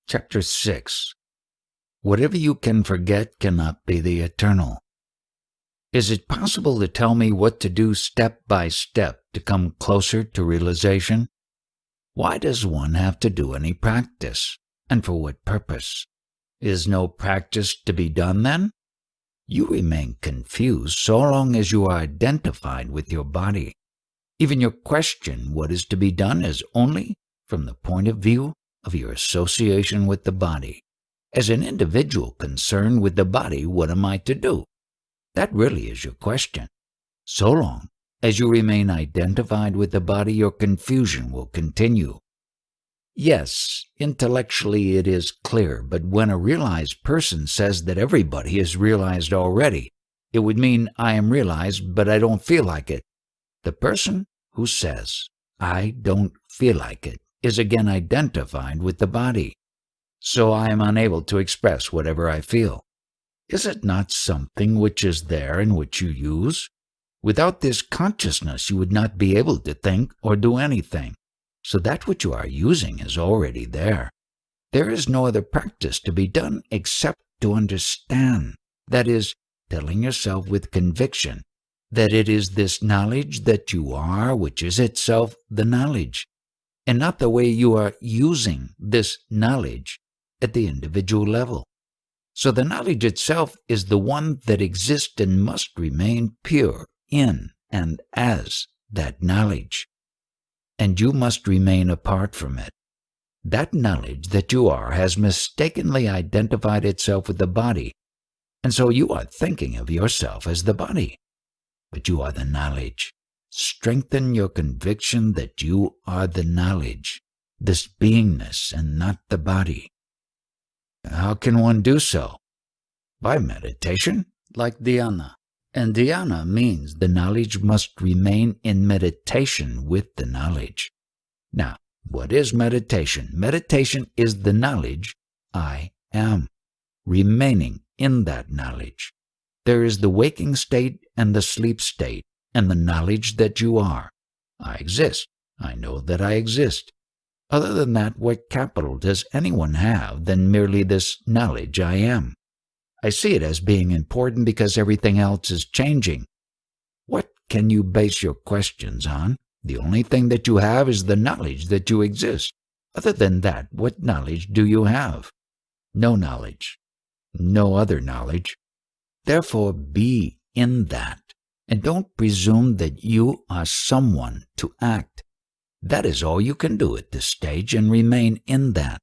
Chapter 6. Whatever you can forget cannot be the eternal. Is it possible to tell me what to do step by step to come closer to realization? Why does one have to do any practice? And for what purpose? Is no practice to be done then? You remain confused so long as you are identified with your body. Even your question, what is to be done, is only from the point of view of your association with the body. As an individual concerned with the body, what am I to do? That really is your question. So long as you remain identified with the body, your confusion will continue. Yes, intellectually it is clear, but when a realized person says that everybody is realized already, it would mean I am realized, but I don't feel like it. The person who says, I don't feel like it, is again identified with the body. So I am unable to express whatever I feel. Is it not something which is there and which you use? Without this consciousness, you would not be able to think or do anything. So that which you are using is already there. There is no other practice to be done except to understand, that is, telling yourself with conviction, that it is this knowledge that you are which is itself the knowledge, and not the way you are using this knowledge at the individual level. So the knowledge itself is the one that exists and must remain pure in and as that knowledge. And you must remain apart from it. That knowledge that you are has mistakenly identified itself with the body, and so you are thinking of yourself as the body. But you are the knowledge. Strengthen your conviction that you are the knowledge, this beingness, and not the body. How can one do so? By meditation, like dhyana. And dhyana means the knowledge must remain in meditation with the knowledge. Now, what is meditation? Meditation is the knowledge I am, remaining in that knowledge. There is the waking state and the sleep state, and the knowledge that you are. I exist. I know that I exist. Other than that, what capital does anyone have than merely this knowledge I am? I see it as being important because everything else is changing. What can you base your questions on? The only thing that you have is the knowledge that you exist. Other than that, what knowledge do you have? No knowledge. No other knowledge. Therefore, be in that, and don't presume that you are someone to act. That is all you can do at this stage, and remain in that.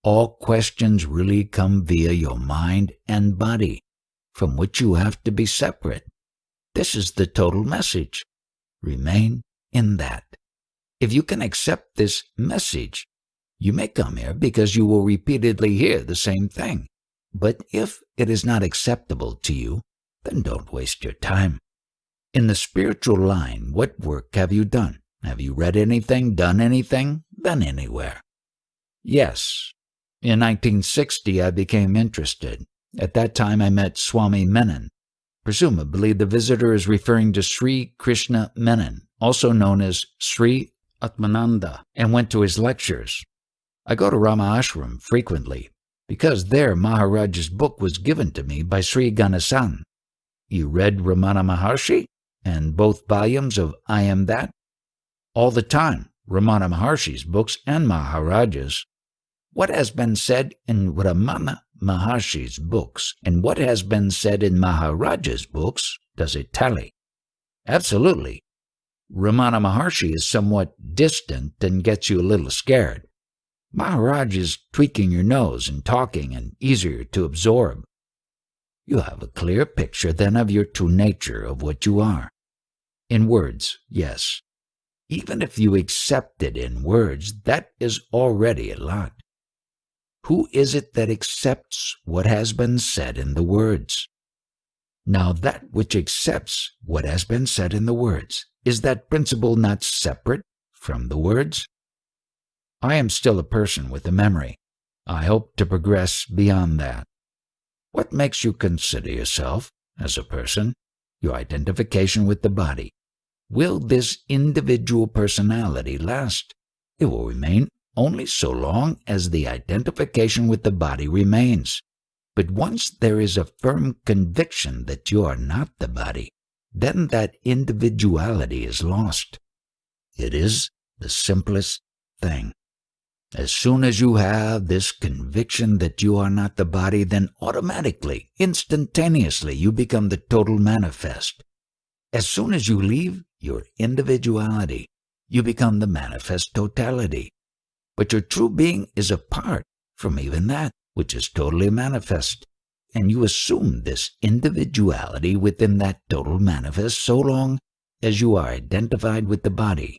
All questions really come via your mind and body, from which you have to be separate. This is the total message. Remain in that. If you can accept this message, you may come here because you will repeatedly hear the same thing. But if it is not acceptable to you, then don't waste your time. In the spiritual line, what work have you done? Have you read anything, done anything, been anywhere? Yes. In 1960, I became interested. At that time, I met Swami Menon. Presumably, the visitor is referring to Sri Krishna Menon, also known as Sri Atmananda, and went to his lectures. I go to Rama Ashram frequently, because there Maharaj's book was given to me by Sri Ganesan. You read Ramana Maharshi and both volumes of I Am That? All the time, Ramana Maharshi's books and Maharaj's. What has been said in Ramana Maharshi's books and what has been said in Maharaj's books, does it tally? Absolutely. Ramana Maharshi is somewhat distant and gets you a little scared. Maharaj is tweaking your nose and talking and easier to absorb. You have a clear picture then of your true nature, of what you are. In words, yes. Even if you accept it in words, that is already a lot. Who is it that accepts what has been said in the words? Now that which accepts what has been said in the words, is that principle not separate from the words? I am still a person with a memory. I hope to progress beyond that. What makes you consider yourself, as a person, your identification with the body? Will this individual personality last? It will remain only so long as the identification with the body remains. But once there is a firm conviction that you are not the body, then that individuality is lost. It is the simplest thing. As soon as you have this conviction that you are not the body, then automatically, instantaneously, you become the total manifest. As soon as you leave your individuality, you become the manifest totality. But your true being is apart from even that, which is totally manifest, and you assume this individuality within that total manifest so long as you are identified with the body.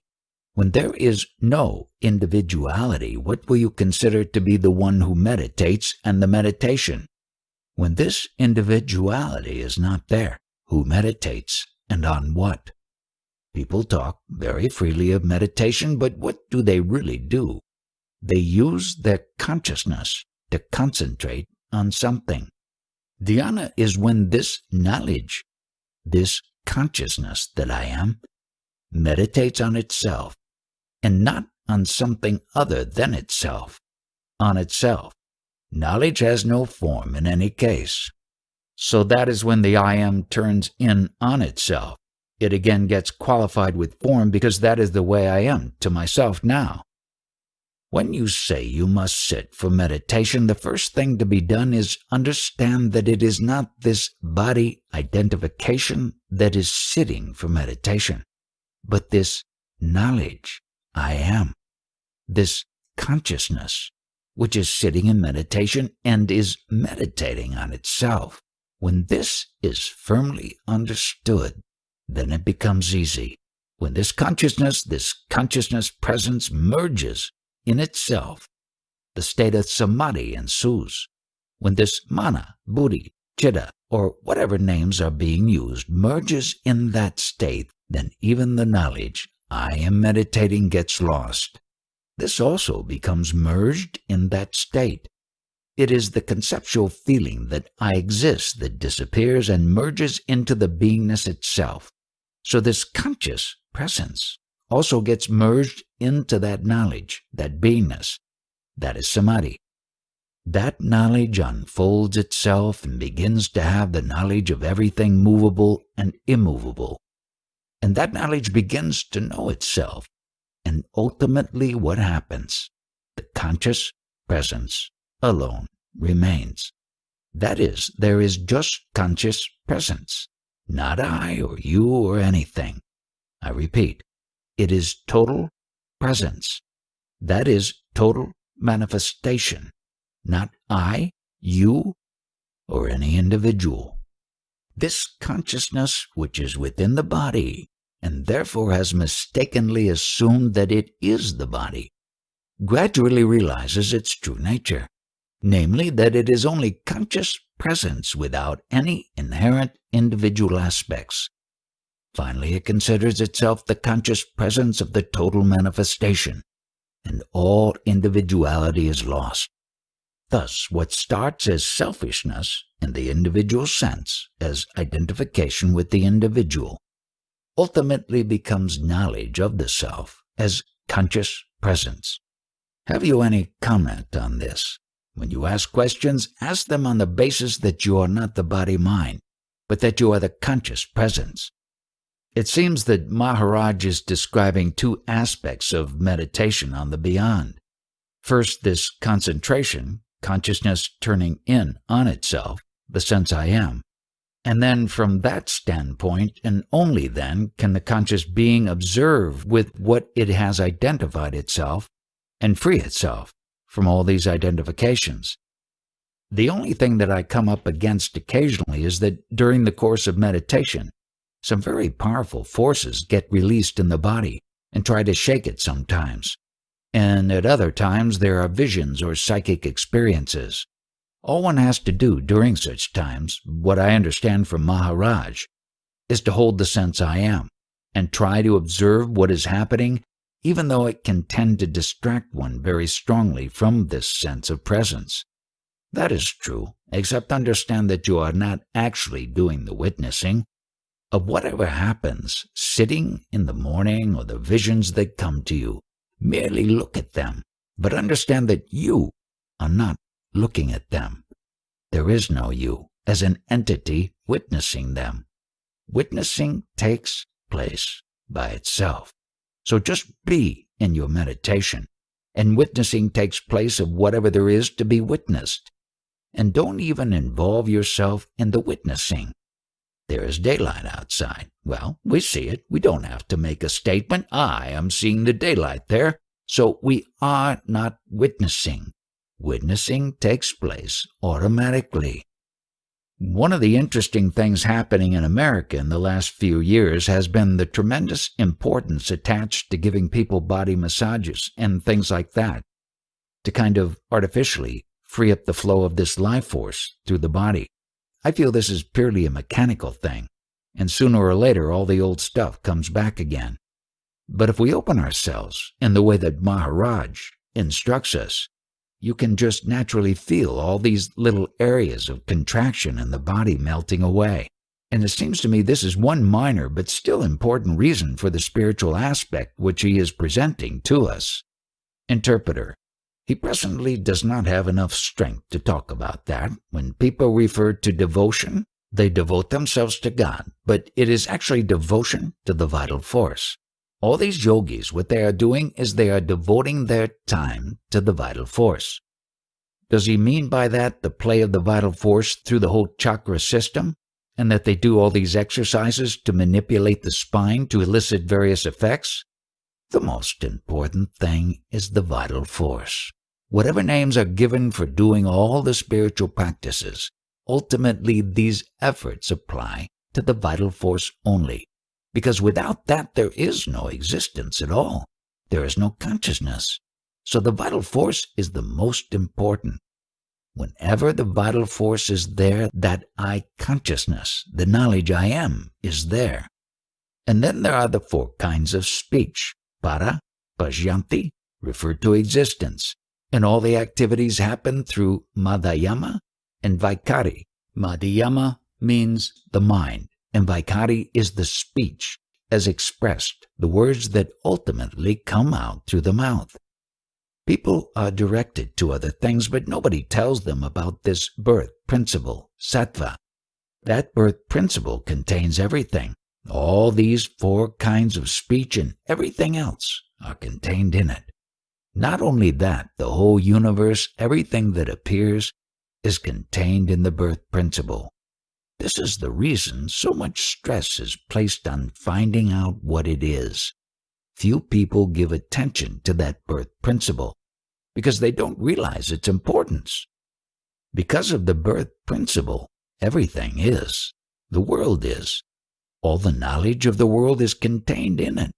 When there is no individuality, what will you consider to be the one who meditates and the meditation? When this individuality is not there, who meditates and on what? People talk very freely of meditation, but what do they really do? They use their consciousness to concentrate on something. Dhyana is when this knowledge, this consciousness that I am, meditates on itself, and not on something other than itself, on itself. Knowledge has no form in any case. So that is when the I am turns in on itself. It again gets qualified with form because that is the way I am to myself now. When you say you must sit for meditation, the first thing to be done is understand that it is not this body identification that is sitting for meditation, but this knowledge, I am, this consciousness, which is sitting in meditation and is meditating on itself. When this is firmly understood, then it becomes easy. When this consciousness presence merges in itself, the state of samadhi ensues. When this mana, buddhi, chitta, or whatever names are being used, merges in that state, then even the knowledge, I am meditating, gets lost. This also becomes merged in that state. It is the conceptual feeling that I exist that disappears and merges into the beingness itself. So this conscious presence also gets merged into that knowledge, that beingness. That is samadhi. That knowledge unfolds itself and begins to have the knowledge of everything movable and immovable. And that knowledge begins to know itself. And ultimately what happens? The conscious presence alone remains. That is, there is just conscious presence, not I or you or anything. I repeat, it is total presence. That is total manifestation, not I, you, or any individual. This consciousness, which is within the body, and therefore has mistakenly assumed that it is the body, gradually realizes its true nature, namely that it is only conscious presence without any inherent individual aspects. Finally, it considers itself the conscious presence of the total manifestation, and all individuality is lost. Thus, what starts as selfishness in the individual sense, as identification with the individual, ultimately becomes knowledge of the self as conscious presence. Have you any comment on this? When you ask questions, ask them on the basis that you are not the body-mind, but that you are the conscious presence. It seems that Maharaj is describing two aspects of meditation on the beyond. First, this concentration, consciousness turning in on itself, the sense I am. And then from that standpoint, and only then, can the conscious being observe with what it has identified itself and free itself from all these identifications. The only thing that I come up against occasionally is that during the course of meditation, some very powerful forces get released in the body and try to shake it sometimes. And at other times there are visions or psychic experiences. All one has to do during such times, what I understand from Maharaj, is to hold the sense I am and try to observe what is happening, even though it can tend to distract one very strongly from this sense of presence. That is true, except understand that you are not actually doing the witnessing of whatever happens sitting in the morning or the visions that come to you. Merely look at them But understand that you are not looking at them. There is no you as an entity witnessing them. Witnessing takes place by itself. So just be in your meditation, and witnessing takes place of whatever there is to be witnessed. And don't even involve yourself in the witnessing. There is daylight outside. Well, we see it. We don't have to make a statement. I am seeing the daylight there. So we are not witnessing. Witnessing takes place automatically. One of the interesting things happening in America in the last few years has been the tremendous importance attached to giving people body massages and things like that to kind of artificially free up the flow of this life force through the body. I feel this is purely a mechanical thing, and sooner or later all the old stuff comes back again. But if we open ourselves in the way that Maharaj instructs us, you can just naturally feel all these little areas of contraction in the body melting away. And it seems to me this is one minor but still important reason for the spiritual aspect which he is presenting to us. Interpreter: he presently does not have enough strength to talk about that. When people refer to devotion, they devote themselves to God, but it is actually devotion to the vital force. All these yogis, what they are doing is they are devoting their time to the vital force. Does he mean by that the play of the vital force through the whole chakra system, and that they do all these exercises to manipulate the spine to elicit various effects? The most important thing is the vital force. Whatever names are given for doing all the spiritual practices, ultimately these efforts apply to the vital force only, because without that there is no existence at all. There is no consciousness. So the vital force is the most important. Whenever the vital force is there, that I consciousness, the knowledge I am, is there. And then there are the four kinds of speech. Para, Pashyanti, refer to existence, and all the activities happen through Madhyama and Vaikari. Madhyama means the mind, and Vaikari is the speech, as expressed, the words that ultimately come out through the mouth. People are directed to other things, but nobody tells them about this birth principle, sattva. That birth principle contains everything. All these four kinds of speech and everything else are contained in it. Not only that, the whole universe, everything that appears, is contained in the birth principle. This is the reason so much stress is placed on finding out what it is. Few people give attention to that birth principle because they don't realize its importance. Because of the birth principle, everything is. The world is. All the knowledge of the world is contained in it.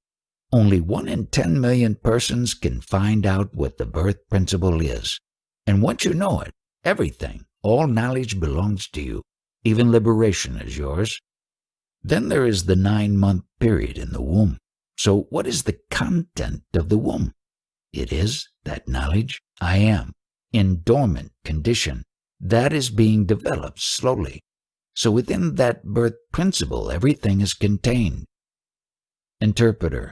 Only 1 in 10 million persons can find out what the birth principle is. And once you know it, everything, all knowledge belongs to you. Even liberation is yours. Then there is the 9-month period in the womb. So what is the content of the womb? It is that knowledge I am, in dormant condition, that is being developed slowly. So within that birth principle, everything is contained. Interpreter: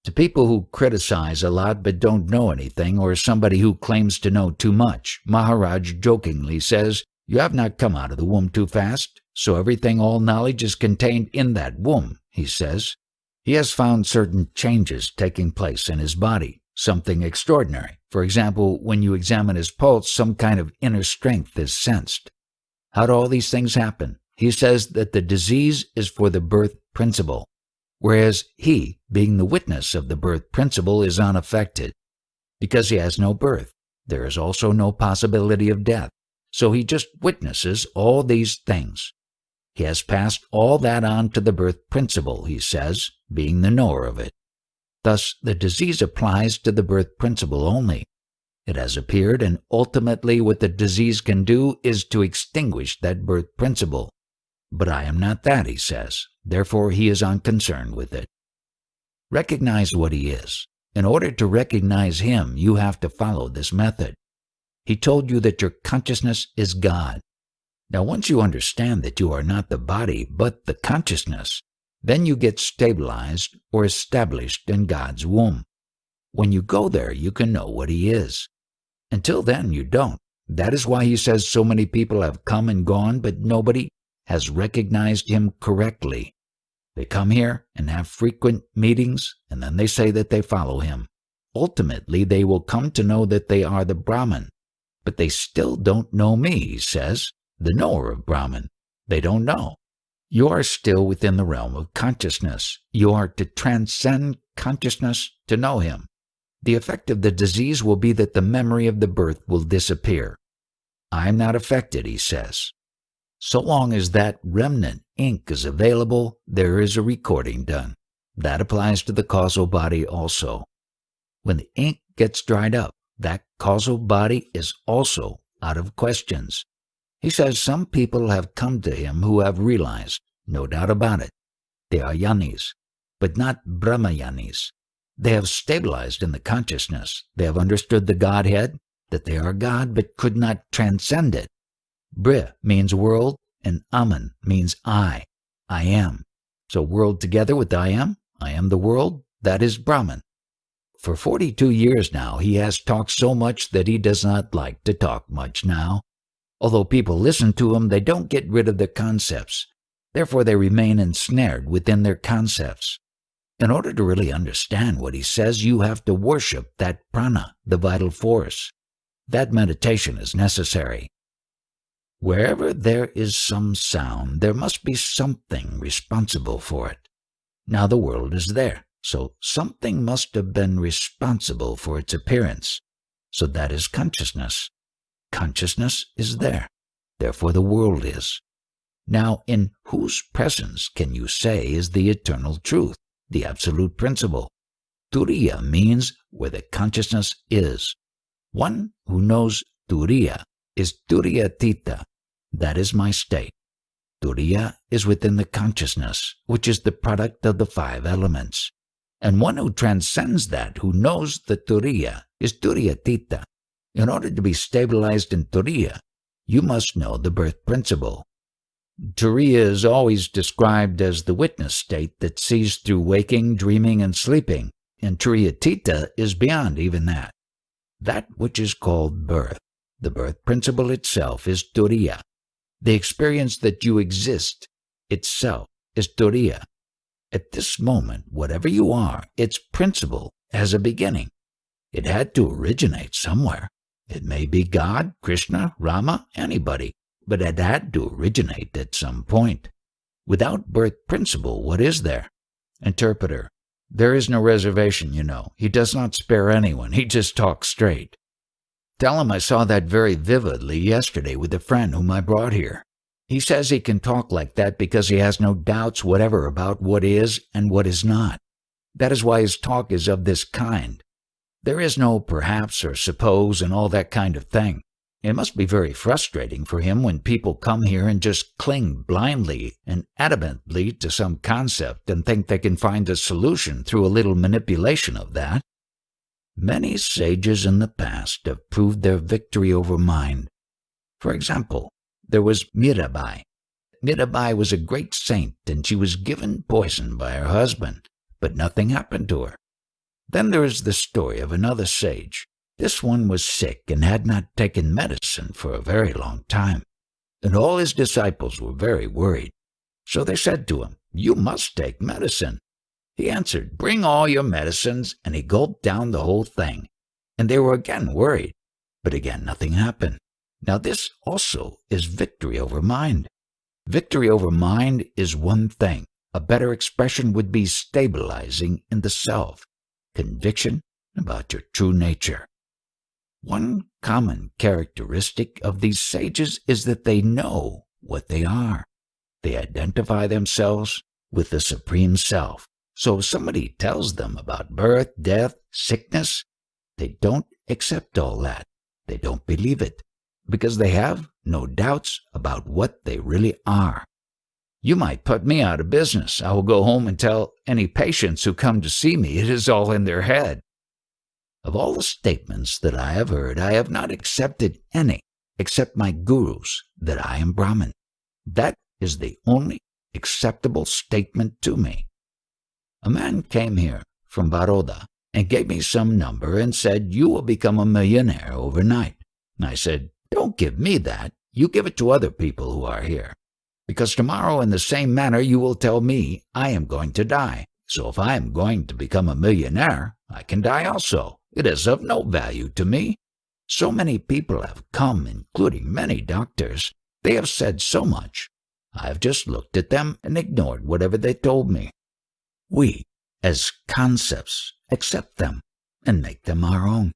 to people who criticize a lot but don't know anything, or somebody who claims to know too much, Maharaj jokingly says, you have not come out of the womb too fast, so everything, all knowledge is contained in that womb, he says. He has found certain changes taking place in his body, something extraordinary. For example, when you examine his pulse, some kind of inner strength is sensed. How do all these things happen? He says that the disease is for the birth principle, whereas he, being the witness of the birth principle, is unaffected. Because he has no birth, there is also no possibility of death. So he just witnesses all these things. He has passed all that on to the birth principle, he says, being the knower of it. Thus, the disease applies to the birth principle only. It has appeared, and ultimately what the disease can do is to extinguish that birth principle. But I am not that, he says. Therefore, he is unconcerned with it. Recognize what he is. In order to recognize him, you have to follow this method. He told you that your consciousness is God. Now, once you understand that you are not the body, but the consciousness, then you get stabilized or established in God's womb. When you go there, you can know what he is. Until then, you don't. That is why he says so many people have come and gone, but nobody has recognized him correctly. They come here and have frequent meetings, and then they say that they follow him. Ultimately, they will come to know that they are the Brahman. But they still don't know me, he says, the knower of Brahman. They don't know. You are still within the realm of consciousness. You are to transcend consciousness to know him. The effect of the disease will be that the memory of the birth will disappear. I am not affected, he says. So long as that remnant ink is available, there is a recording done. That applies to the causal body also. When the ink gets dried up, that causal body is also out of questions. He says some people have come to him who have realized, no doubt about it, they are yanis, but not Brahmayanis. They have stabilized in the consciousness. They have understood the Godhead, that they are God, but could not transcend it. Bri means world, and Aman means I am. So world together with I am the world, that is Brahman. For 42 years now, he has talked so much that he does not like to talk much now. Although people listen to him, they don't get rid of their concepts. Therefore, they remain ensnared within their concepts. In order to really understand what he says, you have to worship that prana, the vital force. That meditation is necessary. Wherever there is some sound, there must be something responsible for it. Now the world is there, so something must have been responsible for its appearance. So that is consciousness. Consciousness is there. Therefore the world is. Now, in whose presence can you say is the eternal truth, the absolute principle? Turiya means where the consciousness is. One who knows Turiya is Turiyatita. That is my state. Turiya is within the consciousness, which is the product of the 5 elements. And one who transcends that, who knows the Turiya, is Turiyatita. In order to be stabilized in Turiya, you must know the birth principle. Turiya is always described as the witness state that sees through waking, dreaming, and sleeping, and Turiyatita is beyond even that. That which is called birth, the birth principle itself, is Turiya. The experience that you exist itself is Turiya. At this moment, whatever you are, its principle has a beginning. It had to originate somewhere. It may be God, Krishna, Rama, anybody, but it had to originate at some point. Without birth principle, what is there? Interpreter: there is no reservation, you know. He does not spare anyone. He just talks straight. Tell him I saw that very vividly yesterday with a friend whom I brought here. He says he can talk like that because he has no doubts whatever about what is and what is not. That is why his talk is of this kind. There is no perhaps or suppose and all that kind of thing. It must be very frustrating for him when people come here and just cling blindly and adamantly to some concept and think they can find a solution through a little manipulation of that. Many sages in the past have proved their victory over mind. For example, there was Mirabai. Mirabai was a great saint and she was given poison by her husband, but nothing happened to her. Then there is the story of another sage. This one was sick and had not taken medicine for a very long time, and all his disciples were very worried. So they said to him, "You must take medicine." He answered, "Bring all your medicines," and he gulped down the whole thing. And they were again worried, but again nothing happened. Now this also is victory over mind. Victory over mind is one thing. A better expression would be stabilizing in the self, conviction about your true nature. One common characteristic of these sages is that they know what they are. They identify themselves with the Supreme Self. So if somebody tells them about birth, death, sickness, they don't accept all that. They don't believe it, because they have no doubts about what they really are. You might put me out of business. I will go home and tell any patients who come to see me it is all in their head. Of all the statements that I have heard, I have not accepted any except my guru's that I am Brahman. That is the only acceptable statement to me. A man came here from Baroda and gave me some number and said, "You will become a millionaire overnight." I said, "Don't give me that. You give it to other people who are here. Because tomorrow in the same manner you will tell me I am going to die. So if I am going to become a millionaire, I can die also. It is of no value to me. So many people have come, including many doctors. They have said so much. I have just looked at them and ignored whatever they told me. We, as concepts, accept them and make them our own.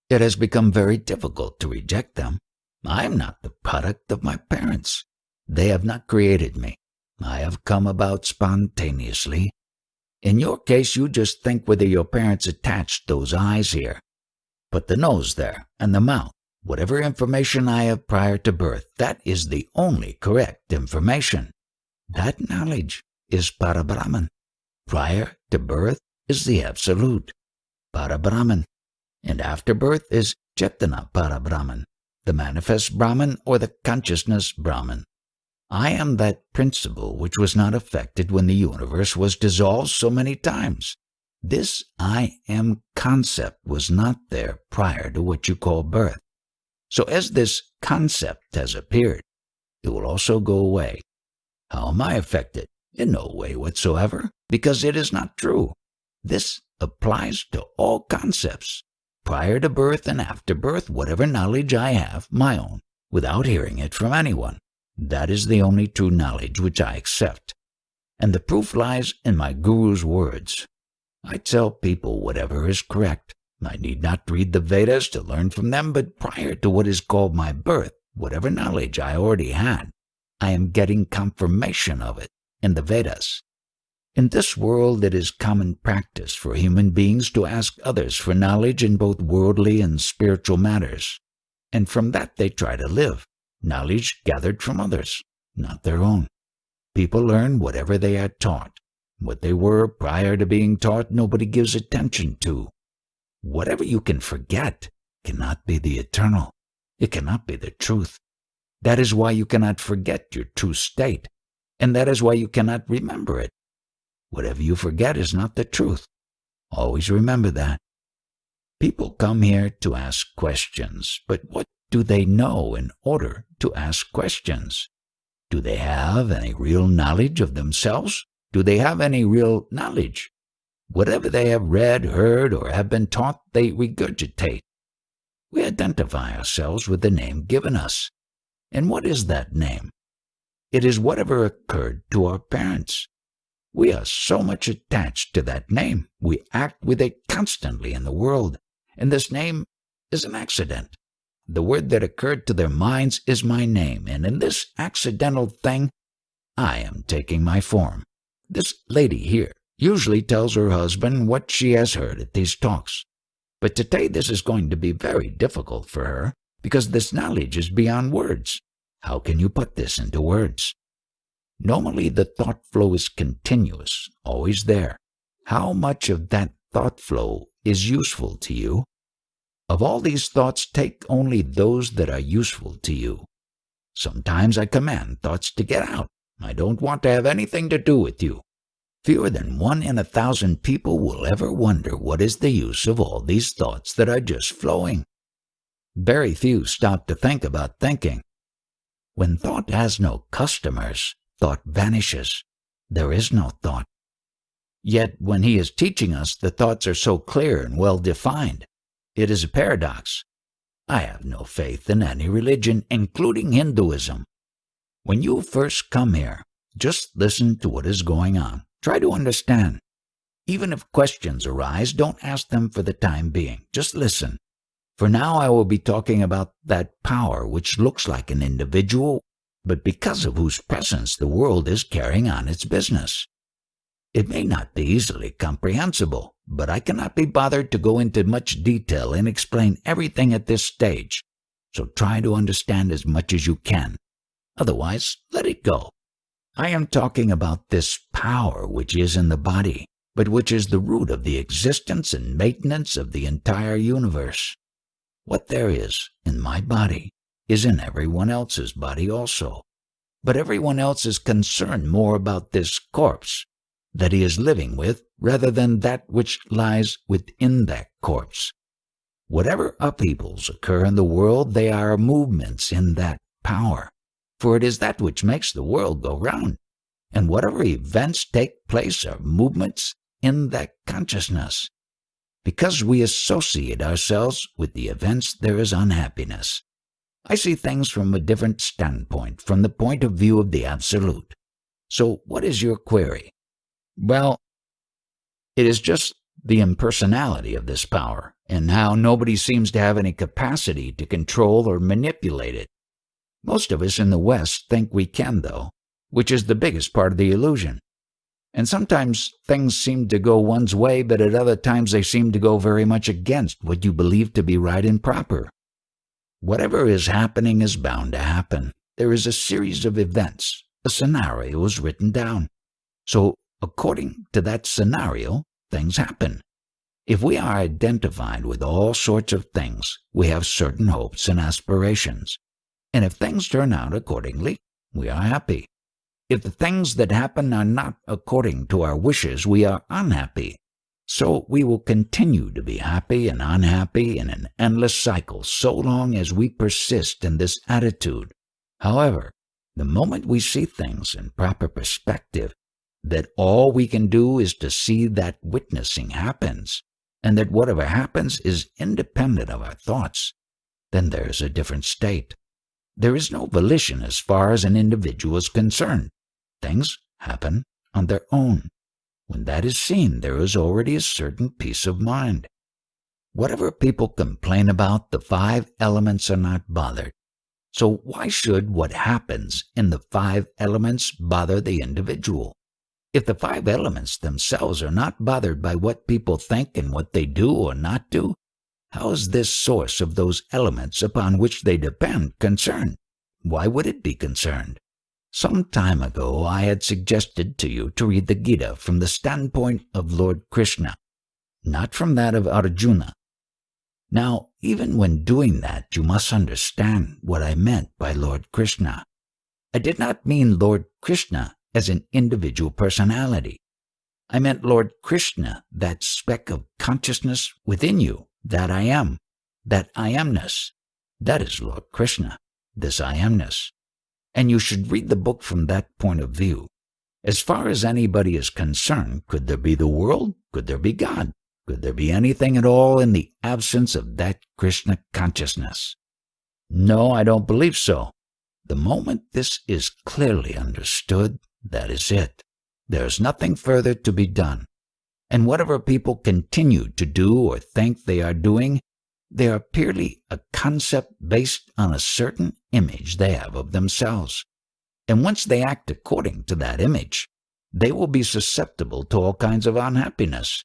It has become very difficult to reject them. I am not the product of my parents. They have not created me. I have come about spontaneously. In your case, you just think whether your parents attached those eyes here. Put the nose there, and the mouth. Whatever information I have prior to birth, that is the only correct information. That knowledge is Parabrahman. Prior to birth is the Absolute, Parabrahman. And after birth is Chetana Parabrahman, the manifest Brahman or the consciousness Brahman. I am that principle which was not affected when the universe was dissolved so many times. This I am concept was not there prior to what you call birth. So as this concept has appeared, it will also go away. How am I affected? In no way whatsoever, because it is not true. This applies to all concepts. Prior to birth and after birth, whatever knowledge I have, my own, without hearing it from anyone, that is the only true knowledge which I accept. And the proof lies in my Guru's words. I tell people whatever is correct. I need not read the Vedas to learn from them, but prior to what is called my birth, whatever knowledge I already had, I am getting confirmation of it in the Vedas. In this world, it is common practice for human beings to ask others for knowledge in both worldly and spiritual matters, and from that they try to live, knowledge gathered from others, not their own. People learn whatever they are taught. What they were prior to being taught, nobody gives attention to. Whatever you can forget cannot be the eternal. It cannot be the truth. That is why you cannot forget your true state, and that is why you cannot remember it. Whatever you forget is not the truth. Always remember that. People come here to ask questions, but what do they know in order to ask questions? Do they have any real knowledge of themselves? Do they have any real knowledge? Whatever they have read, heard, or have been taught, they regurgitate. We identify ourselves with the name given us. And what is that name? It is whatever occurred to our parents. We are so much attached to that name, we act with it constantly in the world, and this name is an accident. The word that occurred to their minds is my name, and in this accidental thing, I am taking my form. This lady here usually tells her husband what she has heard at these talks. But today this is going to be very difficult for her, because this knowledge is beyond words. How can you put this into words? Normally the thought flow is continuous, always there. How much of that thought flow is useful to you? Of all these thoughts, take only those that are useful to you. Sometimes I command thoughts to get out. I don't want to have anything to do with you. Fewer than 1 in 1,000 people will ever wonder what is the use of all these thoughts that are just flowing. Very few stop to think about thinking. When thought has no customers, thought vanishes. There is no thought. Yet when he is teaching us, the thoughts are so clear and well defined. It is a paradox. I have no faith in any religion, including Hinduism. When you first come here, just listen to what is going on. Try to understand. Even if questions arise, don't ask them for the time being. Just listen. For now I will be talking about that power which looks like an individual, but because of whose presence the world is carrying on its business. It may not be easily comprehensible, but I cannot be bothered to go into much detail and explain everything at this stage, so try to understand as much as you can. Otherwise, let it go. I am talking about this power which is in the body, but which is the root of the existence and maintenance of the entire universe. What there is in my body is in everyone else's body also, but everyone else is concerned more about this corpse. that he is living with rather than that which lies within that corpse. Whatever upheavals occur in the world, they are movements in that power, for it is that which makes the world go round, and whatever events take place are movements in that consciousness. Because we associate ourselves with the events, there is unhappiness. I see things from a different standpoint, from the point of view of the Absolute. So what is your query? Well, it is just the impersonality of this power, and how nobody seems to have any capacity to control or manipulate it. Most of us in the West think we can, though, which is the biggest part of the illusion. And sometimes things seem to go one's way, but at other times they seem to go very much against what you believe to be right and proper. Whatever is happening is bound to happen. There is a series of events. A scenario is written down. So, according to that scenario, things happen. If we are identified with all sorts of things, we have certain hopes and aspirations. And if things turn out accordingly, we are happy. If the things that happen are not according to our wishes, we are unhappy. So we will continue to be happy and unhappy in an endless cycle so long as we persist in this attitude. However, the moment we see things in proper perspective, that all we can do is to see that witnessing happens, and that whatever happens is independent of our thoughts, then there is a different state. There is no volition as far as an individual is concerned. Things happen on their own. When that is seen, there is already a certain peace of mind. Whatever people complain about, the 5 elements are not bothered. So why should what happens in the 5 elements bother the individual? If the 5 elements themselves are not bothered by what people think and what they do or not do, how is this source of those elements upon which they depend concerned? Why would it be concerned? Some time ago I had suggested to you to read the Gita from the standpoint of Lord Krishna, not from that of Arjuna. Now, even when doing that, you must understand what I meant by Lord Krishna. I did not mean Lord Krishna as an individual personality. I meant Lord Krishna, that speck of consciousness within you, that I am, that I amness. That is Lord Krishna, this I amness. And you should read the book from that point of view. As far as anybody is concerned, could there be the world? Could there be God? Could there be anything at all in the absence of that Krishna consciousness? No, I don't believe so. The moment this is clearly understood, that is it. There is nothing further to be done. And whatever people continue to do or think they are doing, they are purely a concept based on a certain image they have of themselves. And once they act according to that image, they will be susceptible to all kinds of unhappiness.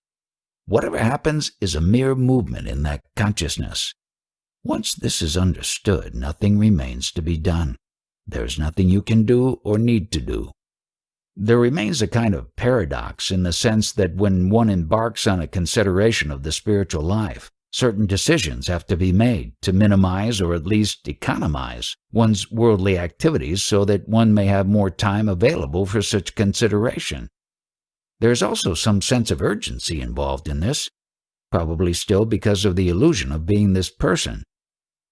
Whatever happens is a mere movement in that consciousness. Once this is understood, nothing remains to be done. There is nothing you can do or need to do. There remains a kind of paradox in the sense that when one embarks on a consideration of the spiritual life, certain decisions have to be made to minimize or at least economize one's worldly activities so that one may have more time available for such consideration. There is also some sense of urgency involved in this, probably still because of the illusion of being this person.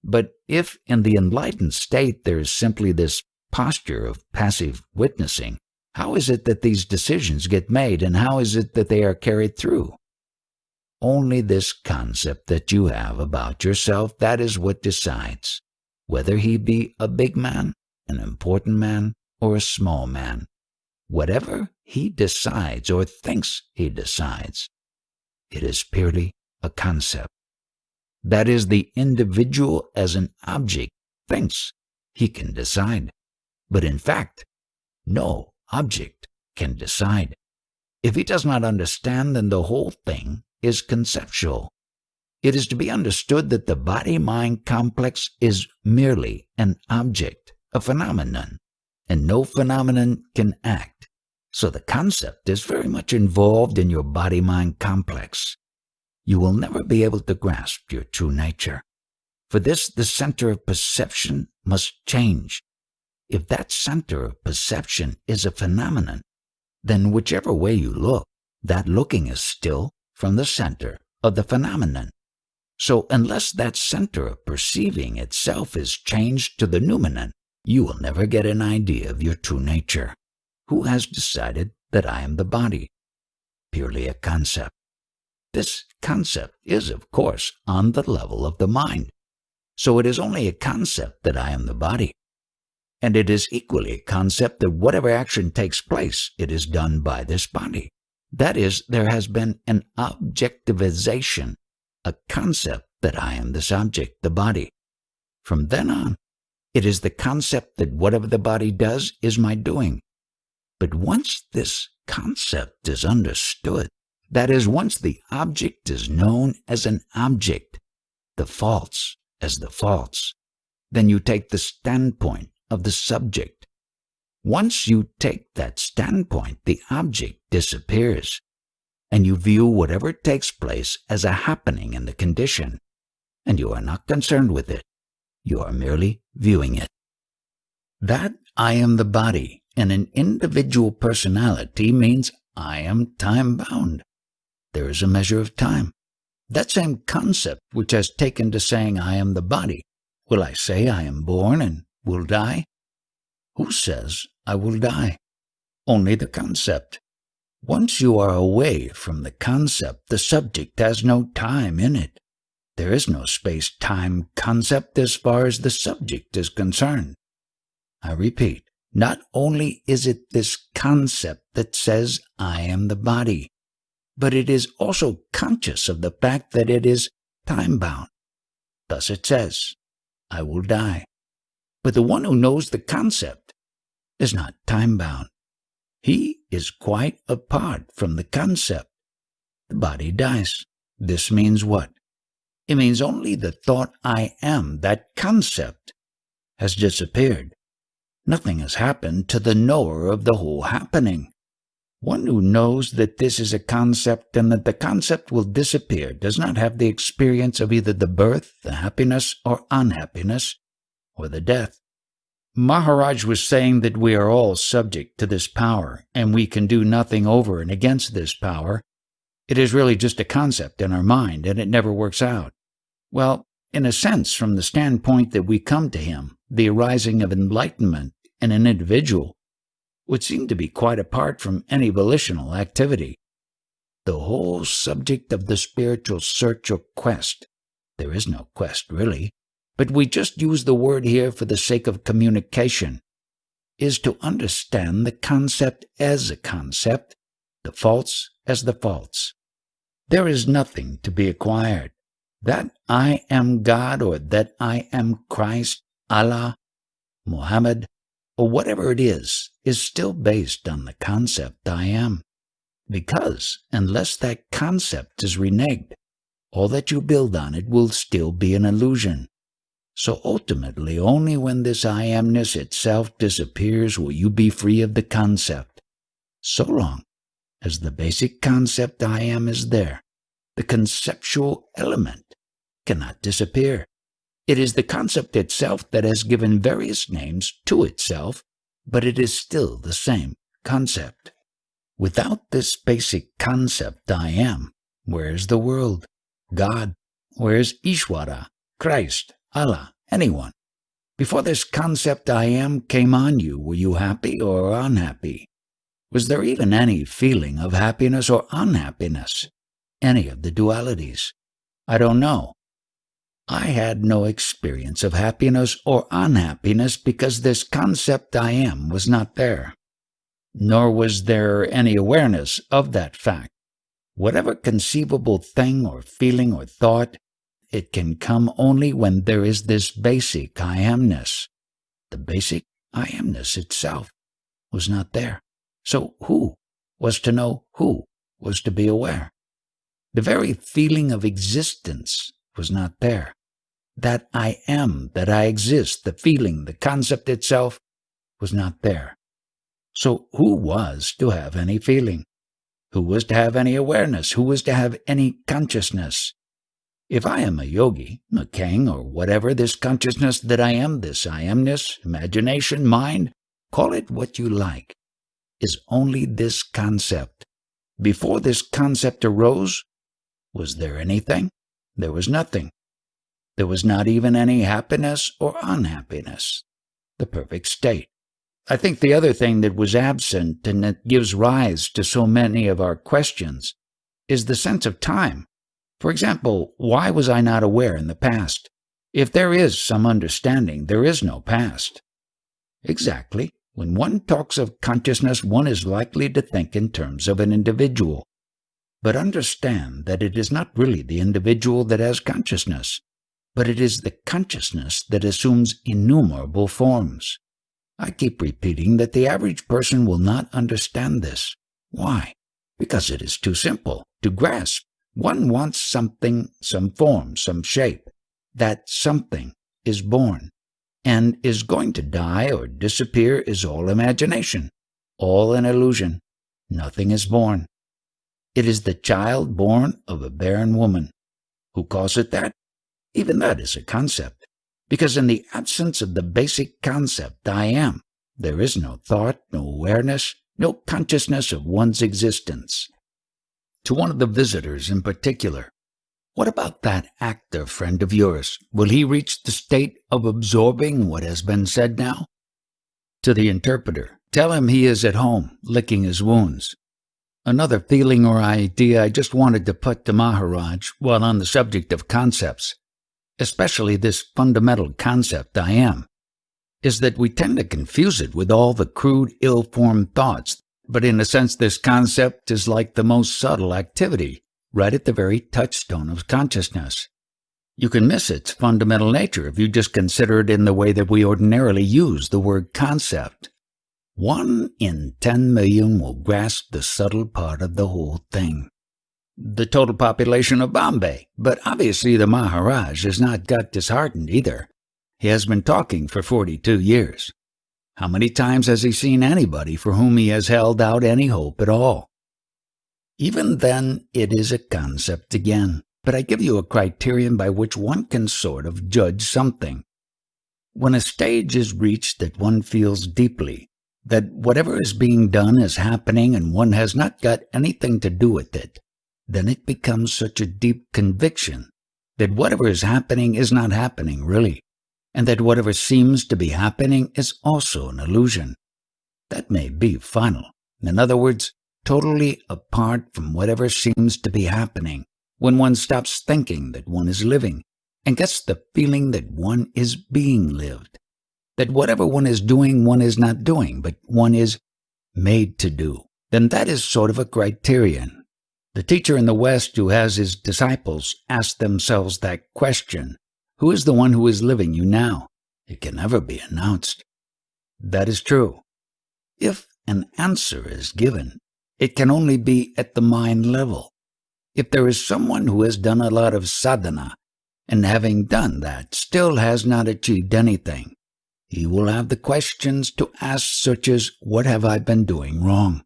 But if in the enlightened state there is simply this posture of passive witnessing, how is it that these decisions get made, and how is it that they are carried through? Only this concept that you have about yourself, that is what decides, whether he be a big man, an important man, or a small man. Whatever he decides or thinks he decides, it is purely a concept. That is, the individual as an object thinks he can decide, but in fact, no object can decide. If he does not understand, then the whole thing is conceptual. It is to be understood that the body-mind complex is merely an object, a phenomenon, and no phenomenon can act. So the concept is very much involved in your body-mind complex. You will never be able to grasp your true nature. For this, the center of perception must change. If that center of perception is a phenomenon, then whichever way you look, that looking is still from the center of the phenomenon. So unless that center of perceiving itself is changed to the noumenon, you will never get an idea of your true nature. Who has decided that I am the body? Purely a concept. This concept is, of course, on the level of the mind. So it is only a concept that I am the body. And it is equally a concept that whatever action takes place, it is done by this body. That is, there has been an objectivization, a concept that I am this object, the body. From then on, it is the concept that whatever the body does is my doing. But once this concept is understood, that is, once the object is known as an object, the false as the false, then you take the standpoint of the subject. Once you take that standpoint, the object disappears, and you view whatever takes place as a happening in the condition, and you are not concerned with it. You are merely viewing it. That I am the body and an individual personality means I am time-bound. There is a measure of time. That same concept which has taken to saying I am the body, will I say I am born and will die? Who says I will die? Only the concept. Once you are away from the concept, the subject has no time in it. There is no space-time concept as far as the subject is concerned. I repeat, not only is it this concept that says I am the body, but it is also conscious of the fact that it is time-bound. Thus it says, I will die. But the one who knows the concept is not time-bound. He is quite apart from the concept. The body dies. This means what? It means only the thought I am, that concept, has disappeared. Nothing has happened to the knower of the whole happening. One who knows that this is a concept and that the concept will disappear does not have the experience of either the birth, the happiness or unhappiness, or the death. Maharaj was saying that we are all subject to this power, and we can do nothing over and against this power. It is really just a concept in our mind, and it never works out. Well, in a sense, from the standpoint that we come to him, the arising of enlightenment in an individual would seem to be quite apart from any volitional activity. The whole subject of the spiritual search or quest, there is no quest really, but we just use the word here for the sake of communication, is to understand the concept as a concept, the false as the false. There is nothing to be acquired. That I am God or that I am Christ, Allah, Muhammad, or whatever it is still based on the concept I am. Because unless that concept is reneged, all that you build on it will still be an illusion. So ultimately, only when this I amness itself disappears will you be free of the concept. So long as the basic concept I am is there, the conceptual element cannot disappear. It is the concept itself that has given various names to itself, but it is still the same concept. Without this basic concept I am, where is the world? God? Where is Ishvara, Christ, Allah, anyone? Before this concept I am came on you, were you happy or unhappy? Was there even any feeling of happiness or unhappiness? Any of the dualities? I don't know. I had no experience of happiness or unhappiness because this concept I am was not there. Nor was there any awareness of that fact. Whatever conceivable thing or feeling or thought, it can come only when there is this basic I amness. The basic I amness itself was not there. So who was to know who was to be aware? The very feeling of existence was not there. That I am, that I exist, the feeling, the concept itself was not there. So who was to have any feeling? Who was to have any awareness? Who was to have any consciousness? If I am a yogi, a king, or whatever, this consciousness that I am, this I amness, imagination, mind, call it what you like, is only this concept. Before this concept arose, was there anything? There was nothing. There was not even any happiness or unhappiness. The perfect state. I think the other thing that was absent and that gives rise to so many of our questions is the sense of time. For example, why was I not aware in the past? If there is some understanding, there is no past. Exactly. When one talks of consciousness, one is likely to think in terms of an individual. But understand that it is not really the individual that has consciousness, but it is the consciousness that assumes innumerable forms. I keep repeating that the average person will not understand this. Why? Because it is too simple to grasp. One wants something, some form, some shape. That something is born, and is going to die or disappear is all imagination, all an illusion. Nothing is born. It is the child born of a barren woman. Who calls it that? Even that is a concept, because in the absence of the basic concept, I am, there is no thought, no awareness, no consciousness of one's existence. To one of the visitors in particular, what about that actor friend of yours? Will he reach the state of absorbing what has been said now? To the interpreter, tell him he is at home, licking his wounds. Another feeling or idea I just wanted to put to Maharaj while on the subject of concepts, especially this fundamental concept I am, is that we tend to confuse it with all the crude, ill-formed thoughts, but in a sense this concept is like the most subtle activity, right at the very touchstone of consciousness. You can miss its fundamental nature if you just consider it in the way that we ordinarily use the word concept. 1 in 10 million will grasp the subtle part of the whole thing. The total population of Bombay, but obviously the Maharaj has not got disheartened either. He has been talking for 42 years. How many times has he seen anybody for whom he has held out any hope at all? Even then, it is a concept again, but I give you a criterion by which one can sort of judge something. When a stage is reached that one feels deeply, that whatever is being done is happening and one has not got anything to do with it, then it becomes such a deep conviction that whatever is happening is not happening really, and that whatever seems to be happening is also an illusion. That may be final. In other words, totally apart from whatever seems to be happening, when one stops thinking that one is living and gets the feeling that one is being lived, that whatever one is not doing, but one is made to do, then that is sort of a criterion. The teacher in the West who has his disciples ask themselves that question, who is the one who is living you now? It can never be announced. That is true. If an answer is given, it can only be at the mind level. If there is someone who has done a lot of sadhana, and having done that still has not achieved anything, he will have the questions to ask such as, what have I been doing wrong?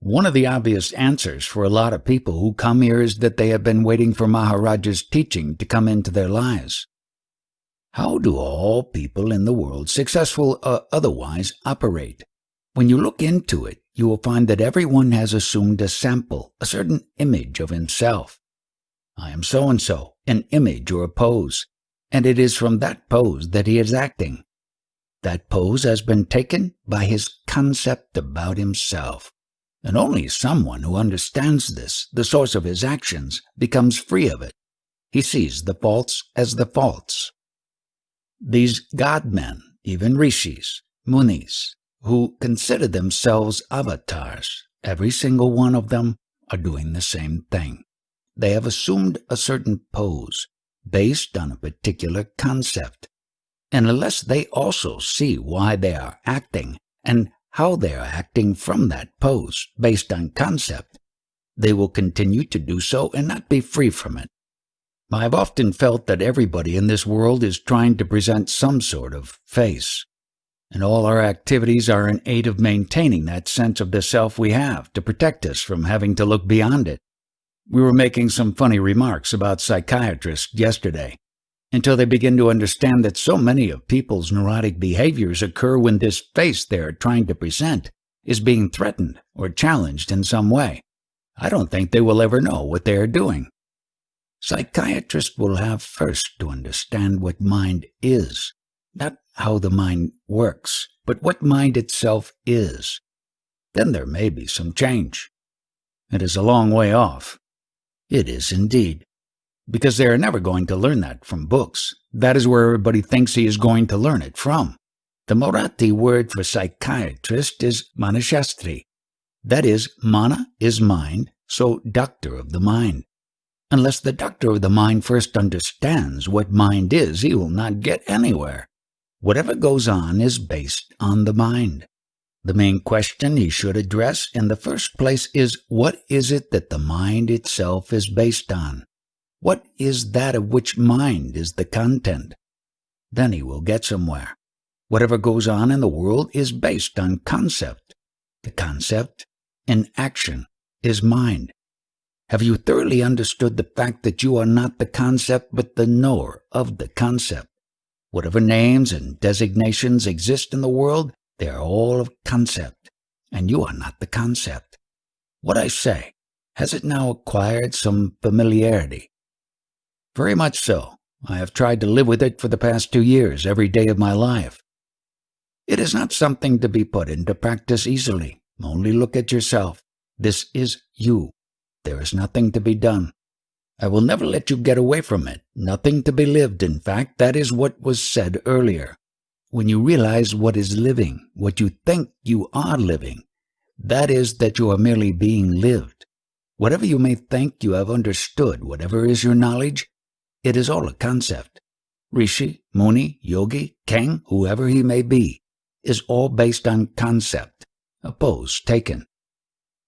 One of the obvious answers for a lot of people who come here is that they have been waiting for Maharaj's teaching to come into their lives. How do all people in the world, successful or otherwise, operate? When you look into it, you will find that everyone has assumed a sample, a certain image of himself. I am so-and-so, an image or a pose, and it is from that pose that he is acting. That pose has been taken by his concept about himself. And only someone who understands this, the source of his actions, becomes free of it. He sees the faults as the faults. These God-men, even rishis, munis, who consider themselves avatars, every single one of them are doing the same thing. They have assumed a certain pose based on a particular concept. And unless they also see why they are acting and how they are acting from that pose based on concept, they will continue to do so and not be free from it. I have often felt that everybody in this world is trying to present some sort of face, and all our activities are in aid of maintaining that sense of the self we have to protect us from having to look beyond it. We were making some funny remarks about psychiatrists yesterday, until they begin to understand that so many of people's neurotic behaviors occur when this face they are trying to present is being threatened or challenged in some way, I don't think they will ever know what they are doing. Psychiatrists will have first to understand what mind is, not how the mind works, but what mind itself is. Then there may be some change. It is a long way off. It is indeed. Because they are never going to learn that from books. That is where everybody thinks he is going to learn it from. The Marathi word for psychiatrist is manashastri. That is, mana is mind, so doctor of the mind. Unless the doctor of the mind first understands what mind is, he will not get anywhere. Whatever goes on is based on the mind. The main question he should address in the first place is, what is it that the mind itself is based on? What is that of which mind is the content? Then he will get somewhere. Whatever goes on in the world is based on concept. The concept in action is mind. Have you thoroughly understood the fact that you are not the concept but the knower of the concept? Whatever names and designations exist in the world, they are all of concept, and you are not the concept. What I say, has it now acquired some familiarity? Very much so. I have tried to live with it for the past 2 years, every day of my life. It is not something to be put into practice easily. Only look at yourself. This is you. There is nothing to be done. I will never let you get away from it. Nothing to be lived, in fact. That is what was said earlier. When you realize what is living, what you think you are living, that is that you are merely being lived. Whatever you may think you have understood, whatever is your knowledge, it is all a concept. Rishi, Muni, Yogi, King, whoever he may be, is all based on concept, a pose taken.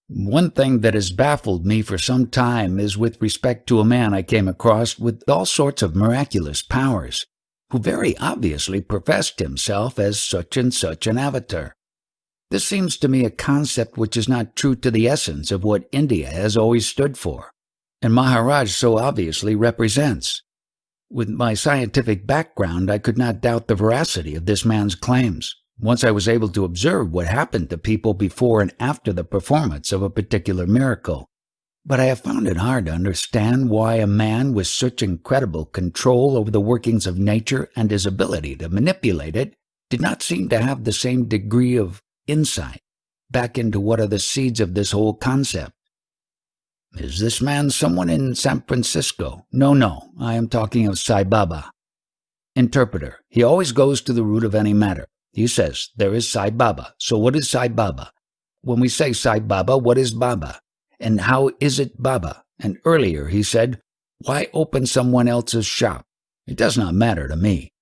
One thing that has baffled me for some time is with respect to a man I came across with all sorts of miraculous powers, who very obviously professed himself as such and such an avatar. This seems to me a concept which is not true to the essence of what India has always stood for, and Maharaj so obviously represents. With my scientific background, I could not doubt the veracity of this man's claims. Once I was able to observe what happened to people before and after the performance of a particular miracle. But I have found it hard to understand why a man with such incredible control over the workings of nature and his ability to manipulate it did not seem to have the same degree of insight back into what are the seeds of this whole concept. Is this man someone in San Francisco? No, I am talking of Sai Baba. Interpreter, he always goes to the root of any matter. He says, there is Sai Baba. So what is Sai Baba? When we say Sai Baba, what is Baba? And how is it Baba? And earlier he said, why open someone else's shop? It does not matter to me.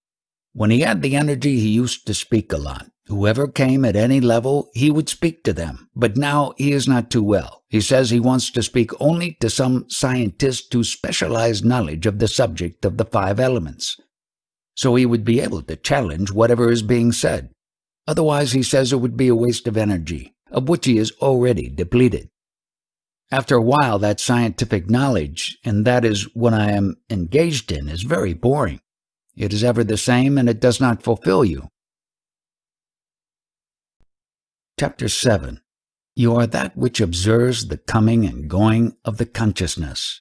When he had the energy, he used to speak a lot. Whoever came at any level, he would speak to them. But now he is not too well. He says he wants to speak only to some scientists who specialize knowledge of the subject of the 5 elements. So he would be able to challenge whatever is being said. Otherwise, he says it would be a waste of energy, of which he is already depleted. After a while, that scientific knowledge, and that is what I am engaged in, is very boring. It is ever the same, and it does not fulfill you. Chapter 7. You are that which observes the coming and going of the consciousness.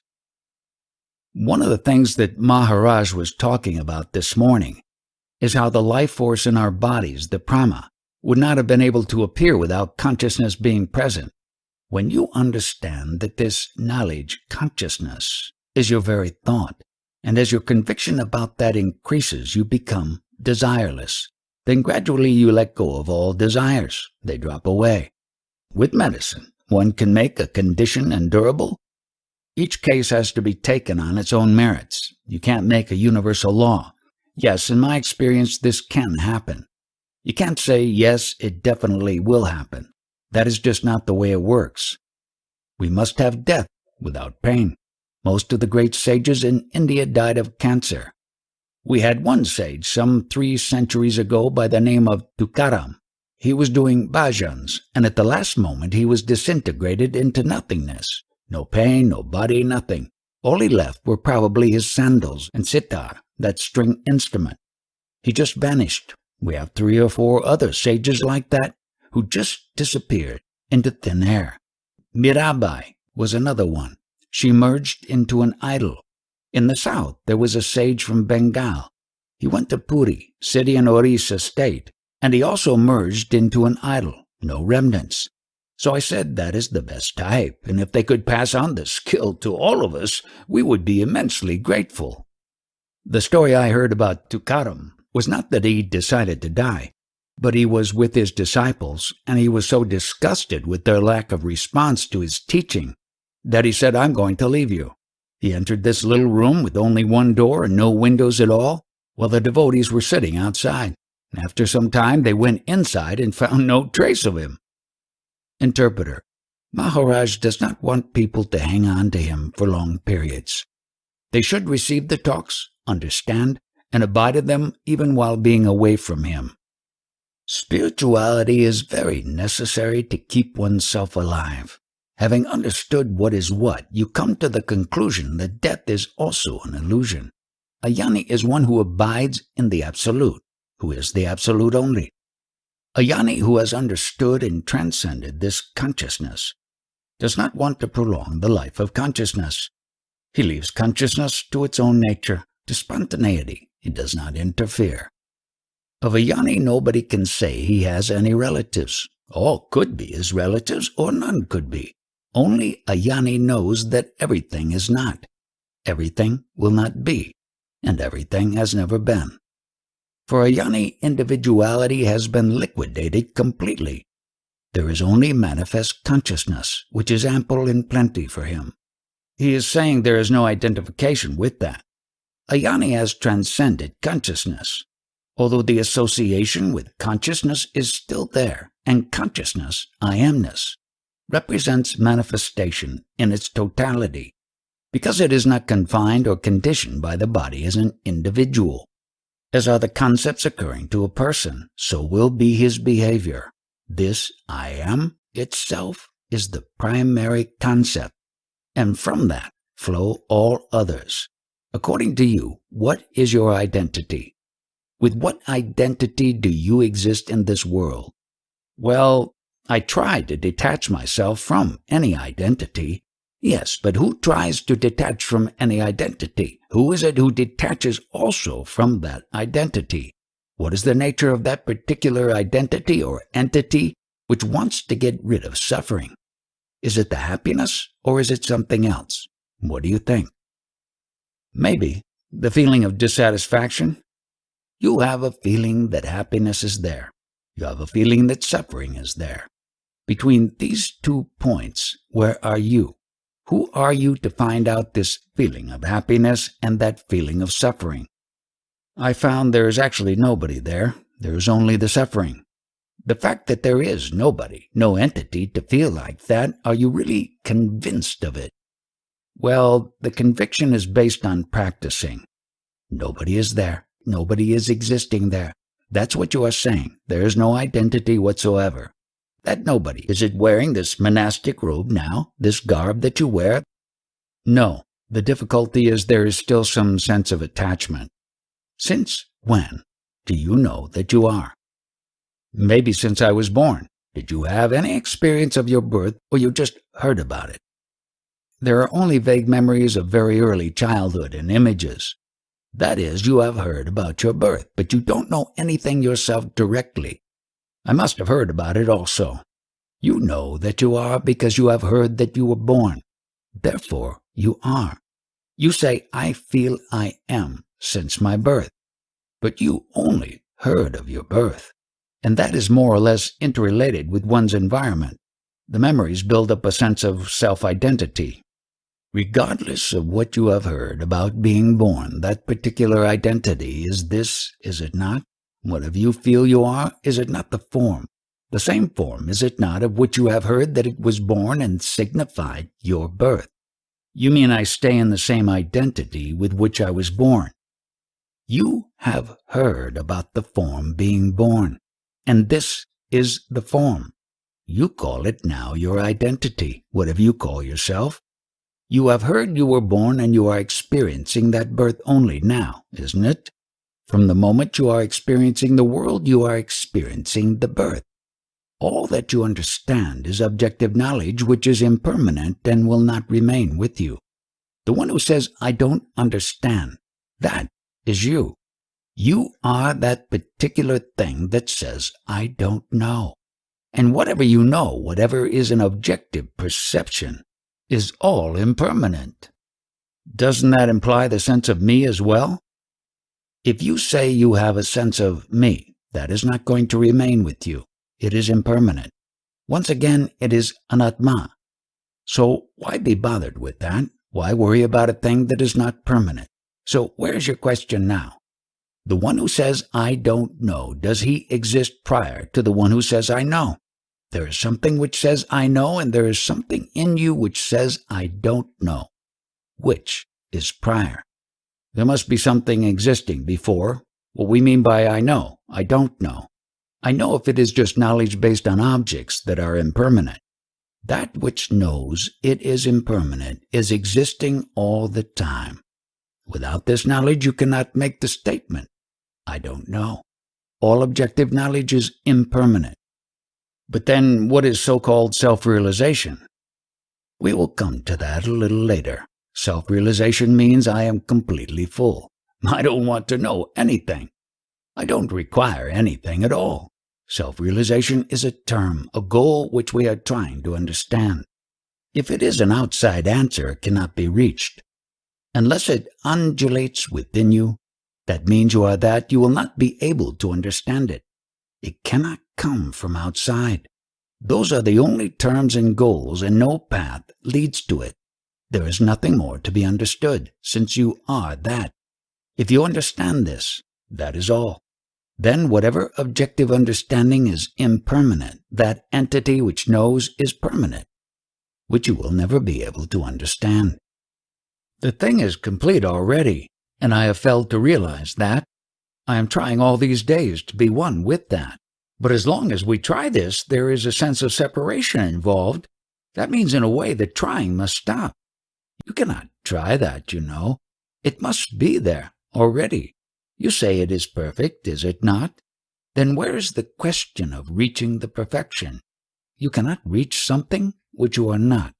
One of the things that Maharaj was talking about this morning is how the life force in our bodies, the prana, would not have been able to appear without consciousness being present. When you understand that this knowledge, consciousness, is your very thought, and as your conviction about that increases, you become desireless, then gradually you let go of all desires. They drop away. With medicine, one can make a condition endurable. Each case has to be taken on its own merits. You can't make a universal law. Yes, in my experience, this can happen. You can't say, yes, it definitely will happen. That is just not the way it works. We must have death without pain. Most of the great sages in India died of cancer. We had one sage some 3 centuries ago by the name of Tukaram. He was doing bhajans, and at the last moment he was disintegrated into nothingness. No pain, no body, nothing. All he left were probably his sandals and sitar, that string instrument. He just vanished. We have 3 or 4 other sages like that, who just disappeared into thin air. Mirabai was another one. She merged into an idol. In the south, there was a sage from Bengal. He went to Puri, city in Orissa state, and he also merged into an idol, no remnants. So I said that is the best type, and if they could pass on the skill to all of us, we would be immensely grateful. The story I heard about Tukaram was not that he decided to die, but he was with his disciples, and he was so disgusted with their lack of response to his teaching that he said, "I'm going to leave you." He entered this little room with only one door and no windows at all, while the devotees were sitting outside. After some time, they went inside and found no trace of him. Interpreter: Maharaj does not want people to hang on to him for long periods. They should receive the talks, understand, and abide in them even while being away from him. Spirituality is very necessary to keep oneself alive. Having understood what is what, you come to the conclusion that death is also an illusion. A jnani is one who abides in the Absolute, who is the Absolute only. A jnani who has understood and transcended this consciousness does not want to prolong the life of consciousness. He leaves consciousness to its own nature, to spontaneity. He does not interfere. Of a jnani, nobody can say he has any relatives. All could be his relatives, or none could be. Only a jnani knows that everything is not, everything will not be, and everything has never been. For a jnani, individuality has been liquidated completely. There is only manifest consciousness, which is ample and plenty for him. He is saying there is no identification with that. A jnani has transcended consciousness, although the association with consciousness is still there, and consciousness, I amness, represents manifestation in its totality, because it is not confined or conditioned by the body as an individual. As are the concepts occurring to a person, so will be his behavior. This I am itself is the primary concept, and from that flow all others. According to you, what is your identity? With what identity do you exist in this world? Well, I try to detach myself from any identity. Yes, but who tries to detach from any identity? Who is it who detaches also from that identity? What is the nature of that particular identity or entity which wants to get rid of suffering? Is it the happiness, or is it something else? What do you think? Maybe the feeling of dissatisfaction. You have a feeling that happiness is there. You have a feeling that suffering is there. Between these 2 points, where are you? Who are you to find out this feeling of happiness and that feeling of suffering? I found there is actually nobody there. There is only the suffering. The fact that there is nobody, no entity to feel like that, are you really convinced of it? Well, the conviction is based on practicing. Nobody is there. Nobody is existing there. That's what you are saying. There is no identity whatsoever. That nobody, is it wearing this monastic robe now, this garb that you wear? No, the difficulty is there is still some sense of attachment. Since when do you know that you are? Maybe since I was born. Did you have any experience of your birth, or you just heard about it? There are only vague memories of very early childhood and images. That is, you have heard about your birth, but you don't know anything yourself directly. I must have heard about it also. You know that you are because you have heard that you were born. Therefore, you are. You say, I feel I am since my birth. But you only heard of your birth. And that is more or less interrelated with one's environment. The memories build up a sense of self-identity. Regardless of what you have heard about being born, that particular identity is this, is it not? Whatever you feel you are, is it not the form? The same form, is it not, of which you have heard that it was born and signified your birth? You mean I stay in the same identity with which I was born? You have heard about the form being born, and this is the form. You call it now your identity, whatever you call yourself. You have heard you were born and you are experiencing that birth only now, isn't it? From the moment you are experiencing the world, you are experiencing the birth. All that you understand is objective knowledge, which is impermanent and will not remain with you. The one who says, I don't understand, that is you. You are that particular thing that says, I don't know. And whatever you know, whatever is an objective perception, is all impermanent. Doesn't that imply the sense of me as well? If you say you have a sense of me, that is not going to remain with you. It is impermanent. Once again, it is anatma. So why be bothered with that? Why worry about a thing that is not permanent? So where's your question now? The one who says, I don't know, does he exist prior to the one who says, I know? There is something which says, I know, and there is something in you which says, I don't know. Which is prior? There must be something existing before what we mean by I know, I don't know. I know if it is just knowledge based on objects that are impermanent. That which knows it is impermanent is existing all the time. Without this knowledge, you cannot make the statement, I don't know. All objective knowledge is impermanent. But then what is so-called self-realization? We will come to that a little later. Self-realization means I am completely full. I don't want to know anything. I don't require anything at all. Self-realization is a term, a goal which we are trying to understand. If it is an outside answer, it cannot be reached. Unless it undulates within you, that means you are that, you will not be able to understand it. It cannot come from outside. Those are the only terms and goals, and no path leads to it. There is nothing more to be understood, since you are that. If you understand this, that is all. Then whatever objective understanding is impermanent, that entity which knows is permanent, which you will never be able to understand. The thing is complete already, and I have failed to realize that. I am trying all these days to be one with that. But as long as we try this, there is a sense of separation involved. That means in a way that trying must stop. You cannot try that, you know. It must be there already. You say it is perfect, is it not? Then where is the question of reaching the perfection? You cannot reach something which you are not.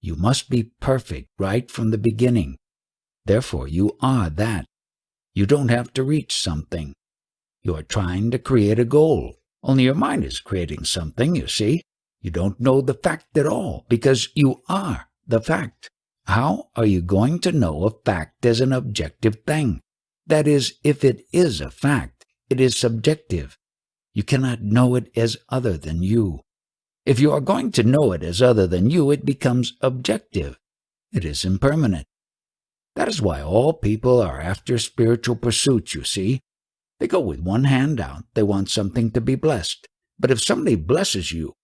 You must be perfect right from the beginning. Therefore, you are that. You don't have to reach something. You are trying to create a goal. Only your mind is creating something, you see. You don't know the fact at all, because you are the fact. How are you going to know a fact as an objective thing? That is, if it is a fact, it is subjective. You cannot know it as other than you. If you are going to know it as other than you, it becomes objective. It is impermanent. That is why all people are after spiritual pursuits, you see. They go with one hand out. They want something to be blessed. But if somebody blesses you,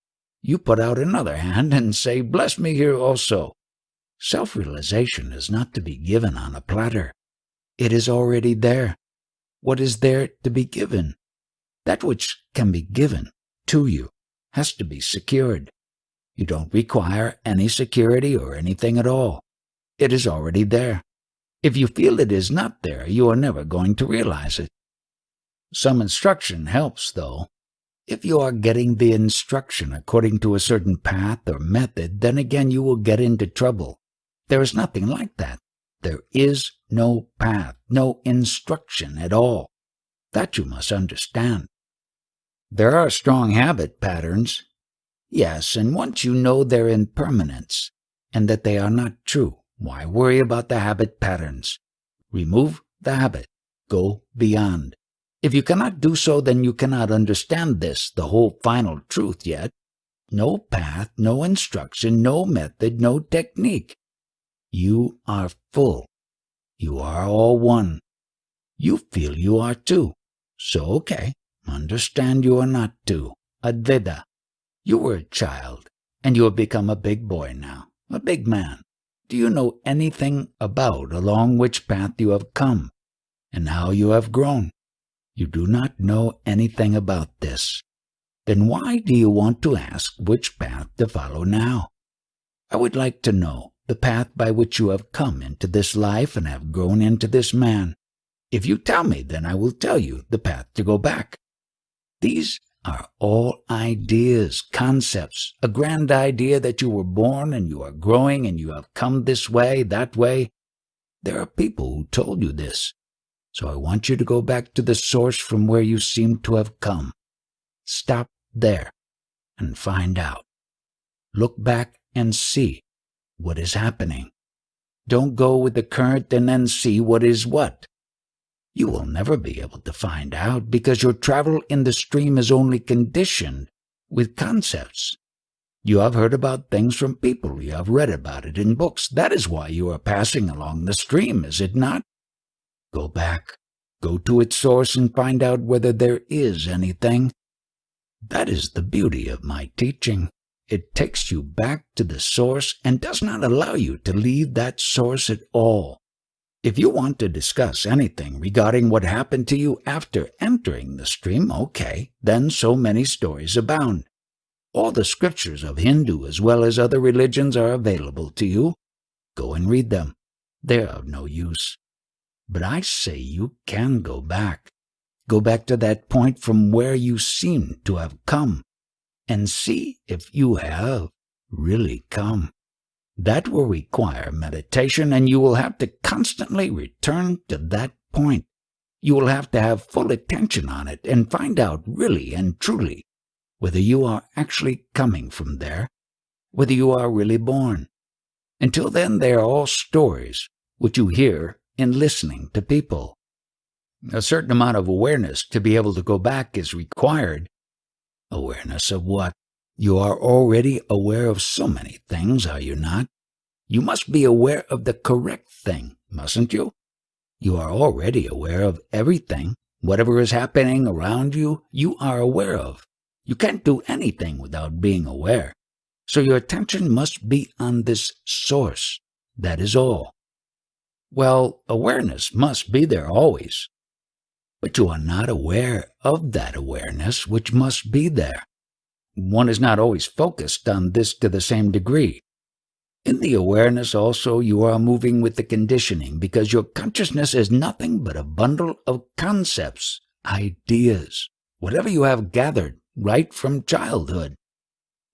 you put out another hand and say, bless me here also. Self-realization is not to be given on a platter. It is already there. What is there to be given? That which can be given to you has to be secured. You don't require any security or anything at all. It is already there. If you feel it is not there, you are never going to realize it. Some instruction helps, though. If you are getting the instruction according to a certain path or method, then again you will get into trouble. There is nothing like that. There is no path, no instruction at all. That you must understand. There are strong habit patterns. Yes, and once you know their impermanence and that they are not true, why worry about the habit patterns? Remove the habit. Go beyond. If you cannot do so, then you cannot understand this, the whole final truth yet. No path, no instruction, no method, no technique. You are full. You are all one. You feel you are two. So, okay, understand you are not two. Advaita. You were a child, and you have become a big boy now, a big man. Do you know anything about along which path you have come, and how you have grown? You do not know anything about this. Then why do you want to ask which path to follow now? I would like to know the path by which you have come into this life and have grown into this man. If you tell me, then I will tell you the path to go back. These are all ideas, concepts, a grand idea that you were born and you are growing and you have come this way, that way. There are people who told you this. So I want you to go back to the source from where you seem to have come. Stop there and find out. Look back and see what is happening. Don't go with the current and then see what is what. You will never be able to find out because your travel in the stream is only conditioned with concepts. You have heard about things from people. You have read about it in books. That is why you are passing along the stream, is it not? Go back. Go to its source and find out whether there is anything. That is the beauty of my teaching. It takes you back to the source and does not allow you to leave that source at all. If you want to discuss anything regarding what happened to you after entering the stream, okay, then so many stories abound. All the scriptures of Hindu as well as other religions are available to you. Go and read them. They are of no use. But I say you can go back. Go back to that point from where you seem to have come, and see if you have really come. That will require meditation, and you will have to constantly return to that point. You will have to have full attention on it and find out really and truly whether you are actually coming from there, whether you are really born. Until then, they are all stories which you hear in listening to people. A certain amount of awareness to be able to go back is required. Awareness of what? You are already aware of so many things, are you not? You must be aware of the correct thing, mustn't you? You are already aware of everything. Whatever is happening around you, you are aware of. You can't do anything without being aware. So your attention must be on this source. That is all. Well, awareness must be there always. But you are not aware of that awareness which must be there. One is not always focused on this to the same degree. In the awareness also you are moving with the conditioning because your consciousness is nothing but a bundle of concepts, ideas, whatever you have gathered right from childhood.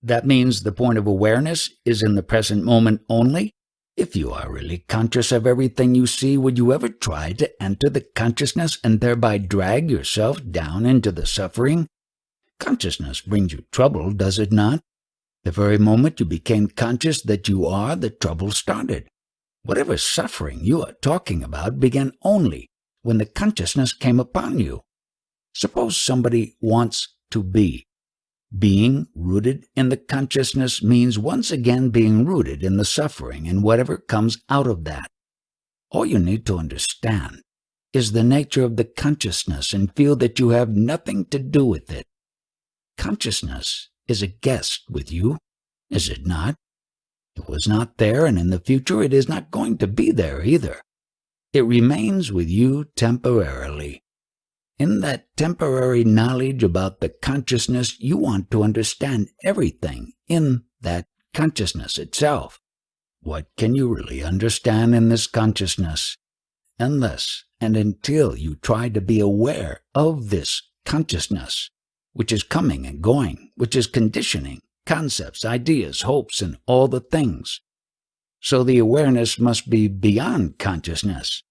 That means the point of awareness is in the present moment only. If you are really conscious of everything you see, would you ever try to enter the consciousness and thereby drag yourself down into the suffering? Consciousness brings you trouble, does it not? The very moment you became conscious that you are, the trouble started. Whatever suffering you are talking about began only when the consciousness came upon you. Suppose somebody wants to be. Being rooted in the consciousness means once again being rooted in the suffering and whatever comes out of that. All you need to understand is the nature of the consciousness and feel that you have nothing to do with it. Consciousness is a guest with you, is it not? It was not there, and in the future it is not going to be there either. It remains with you temporarily. In that temporary knowledge about the consciousness, you want to understand everything in that consciousness itself. What can you really understand in this consciousness? Unless and until you try to be aware of this consciousness, which is coming and going, which is conditioning, concepts, ideas, hopes, and all the things. So the awareness must be beyond consciousness.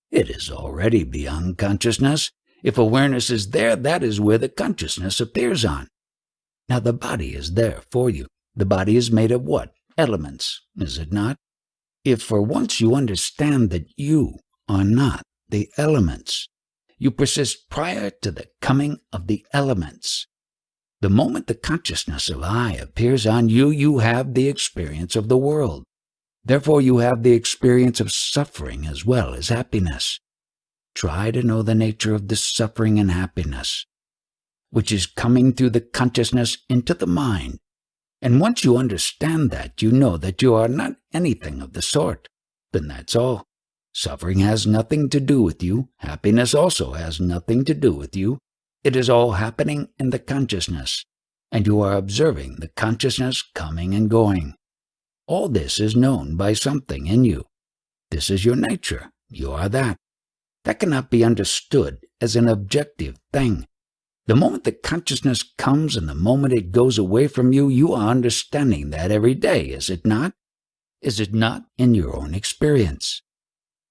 It is already beyond consciousness. If awareness is there, that is where the consciousness appears on. Now the body is there for you. The body is made of what? Elements, is it not? If for once you understand that you are not the elements, you persist prior to the coming of the elements. The moment the consciousness of I appears on you, you have the experience of the world. Therefore you have the experience of suffering as well as happiness. Try to know the nature of this suffering and happiness, which is coming through the consciousness into the mind. And once you understand that, you know that you are not anything of the sort. Then that's all. Suffering has nothing to do with you. Happiness also has nothing to do with you. It is all happening in the consciousness, and you are observing the consciousness coming and going. All this is known by something in you. This is your nature. You are that. That cannot be understood as an objective thing. The moment the consciousness comes and the moment it goes away from you, you are understanding that every day, is it not? Is it not in your own experience?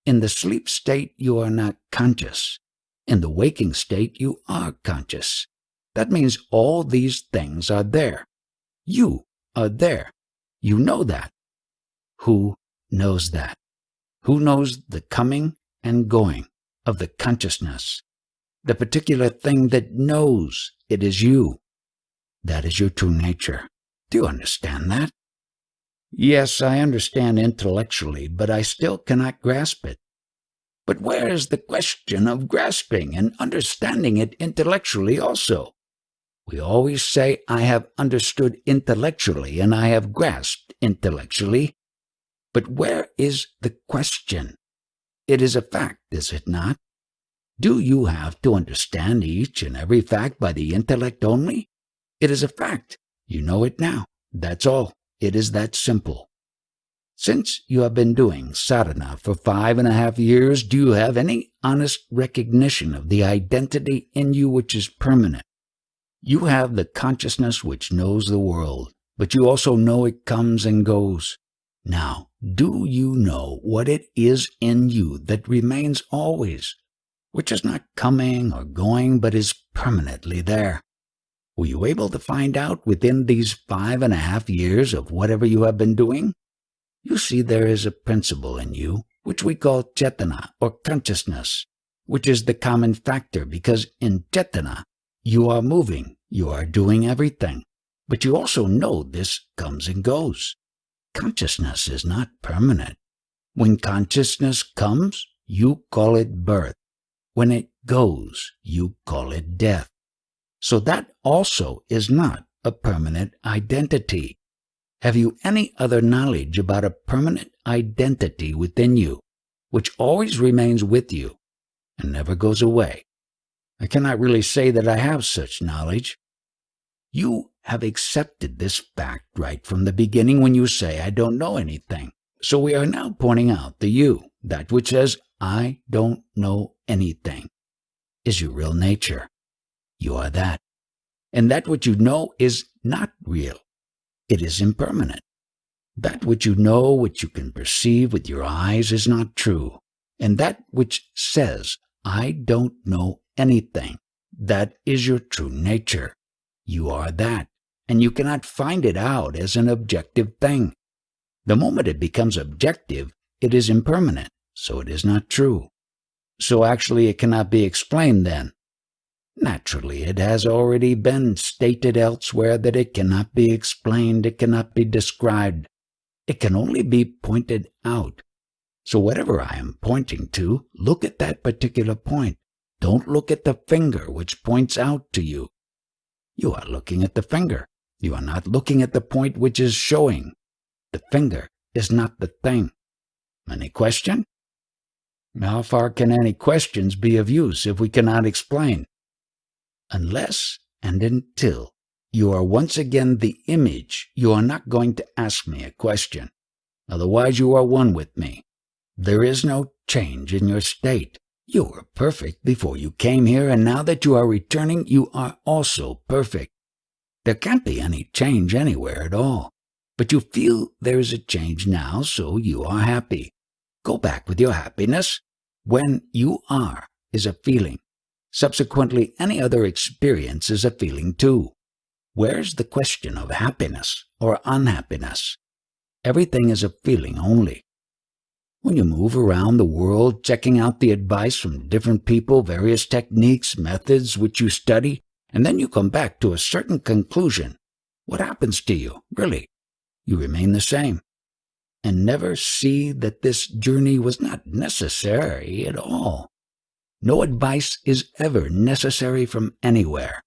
In the sleep state, you are not conscious. In the waking state, you are conscious. That means all these things are there. You are there. You know that. Who knows that? Who knows the coming and going of the consciousness? The particular thing that knows it is you. That is your true nature. Do you understand that? Yes, I understand intellectually, but I still cannot grasp it. But where is the question of grasping and understanding it intellectually also? We always say, I have understood intellectually and I have grasped intellectually. But where is the question? It is a fact, is it not? Do you have to understand each and every fact by the intellect only? It is a fact. You know it now. That's all. It is that simple. Since you have been doing sadhana for 5.5 years, do you have any honest recognition of the identity in you which is permanent? You have the consciousness which knows the world, but you also know it comes and goes. Now, do you know what it is in you that remains always, which is not coming or going, but is permanently there? Were you able to find out within these 5.5 years of whatever you have been doing? You see, there is a principle in you, which we call cetana, or consciousness, which is the common factor, because in cetana, you are moving, you are doing everything, but you also know this comes and goes. Consciousness is not permanent. When consciousness comes, you call it birth. When it goes, you call it death. So that also is not a permanent identity. Have you any other knowledge about a permanent identity within you, which always remains with you and never goes away? I cannot really say that I have such knowledge. You have accepted this fact right from the beginning when you say, I don't know anything. So we are now pointing out the you, that which says, I don't know anything, is your real nature. You are that. And that which you know is not real. It is impermanent. That which you know, which you can perceive with your eyes, is not true. And that which says, I don't know anything, that is your true nature. You are that, and you cannot find it out as an objective thing. The moment it becomes objective, it is impermanent, so it is not true. So actually it cannot be explained then. Naturally, it has already been stated elsewhere that it cannot be explained, it cannot be described. It can only be pointed out. So whatever I am pointing to, look at that particular point. Don't look at the finger which points out to you. You are looking at the finger. You are not looking at the point which is showing. The finger is not the thing. Any question? How far can any questions be of use if we cannot explain? Unless and until you are once again the image, you are not going to ask me a question. Otherwise you are one with me. There is no change in your state. You were perfect before you came here, and now that you are returning, you are also perfect. There can't be any change anywhere at all. But you feel there is a change now, so you are happy. Go back with your happiness. When you are is a feeling. Subsequently, any other experience is a feeling too. Where's the question of happiness or unhappiness? Everything is a feeling only. When you move around the world, checking out the advice from different people, various techniques, methods which you study, and then you come back to a certain conclusion, what happens to you, really? You remain the same, and never see that this journey was not necessary at all. No advice is ever necessary from anywhere.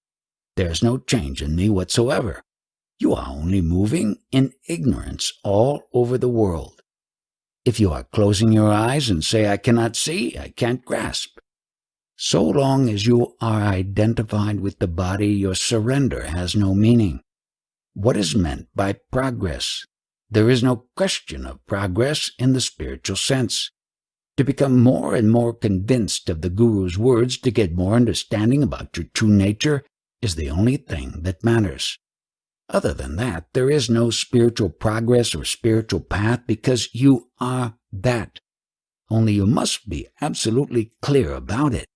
There is no change in me whatsoever. You are only moving in ignorance all over the world. If you are closing your eyes and say, I cannot see, I can't grasp. So long as you are identified with the body, your surrender has no meaning. What is meant by progress? There is no question of progress in the spiritual sense. To become more and more convinced of the Guru's words, to get more understanding about your true nature, is the only thing that matters. Other than that, there is no spiritual progress or spiritual path because you are that. Only you must be absolutely clear about it.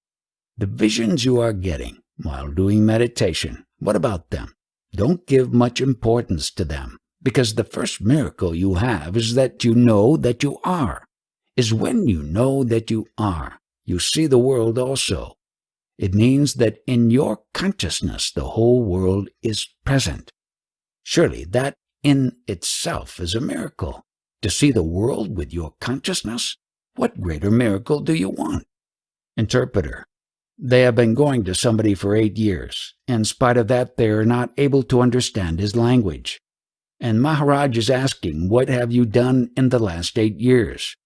The visions you are getting while doing meditation, what about them? Don't give much importance to them, because the first miracle you have is that you know that you are. Is when you know that you are, you see the world also. It means that in your consciousness the whole world is present. Surely that in itself is a miracle. To see the world with your consciousness? What greater miracle do you want? Interpreter. They have been going to somebody for 8 years. In spite of that, they are not able to understand his language. And Maharaj is asking, what have you done in the last 8 years?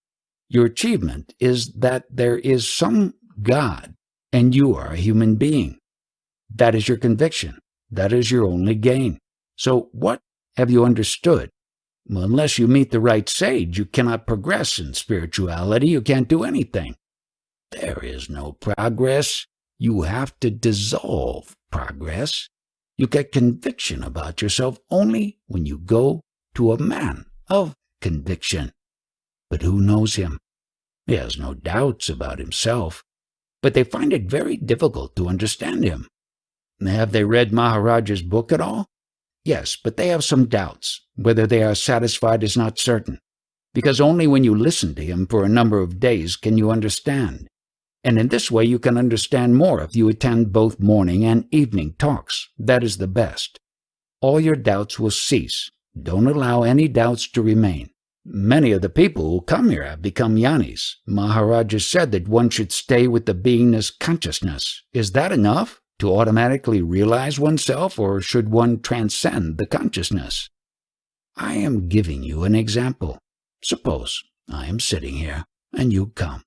Your achievement is that there is some God, and you are a human being. That is your conviction. That is your only gain. So what have you understood? Well, unless you meet the right sage, you cannot progress in spirituality. You can't do anything. There is no progress. You have to dissolve progress. You get conviction about yourself only when you go to a man of conviction. But who knows him? He has no doubts about himself, but they find it very difficult to understand him. Have they read Maharaj's book at all? Yes, but they have some doubts. Whether they are satisfied is not certain, because only when you listen to him for a number of days can you understand. And in this way you can understand more if you attend both morning and evening talks. That is the best. All your doubts will cease. Don't allow any doubts to remain. Many of the people who come here have become jnanis. Maharaj has said that one should stay with the beingness consciousness. Is that enough to automatically realize oneself, or should one transcend the consciousness? I am giving you an example. Suppose I am sitting here and you come.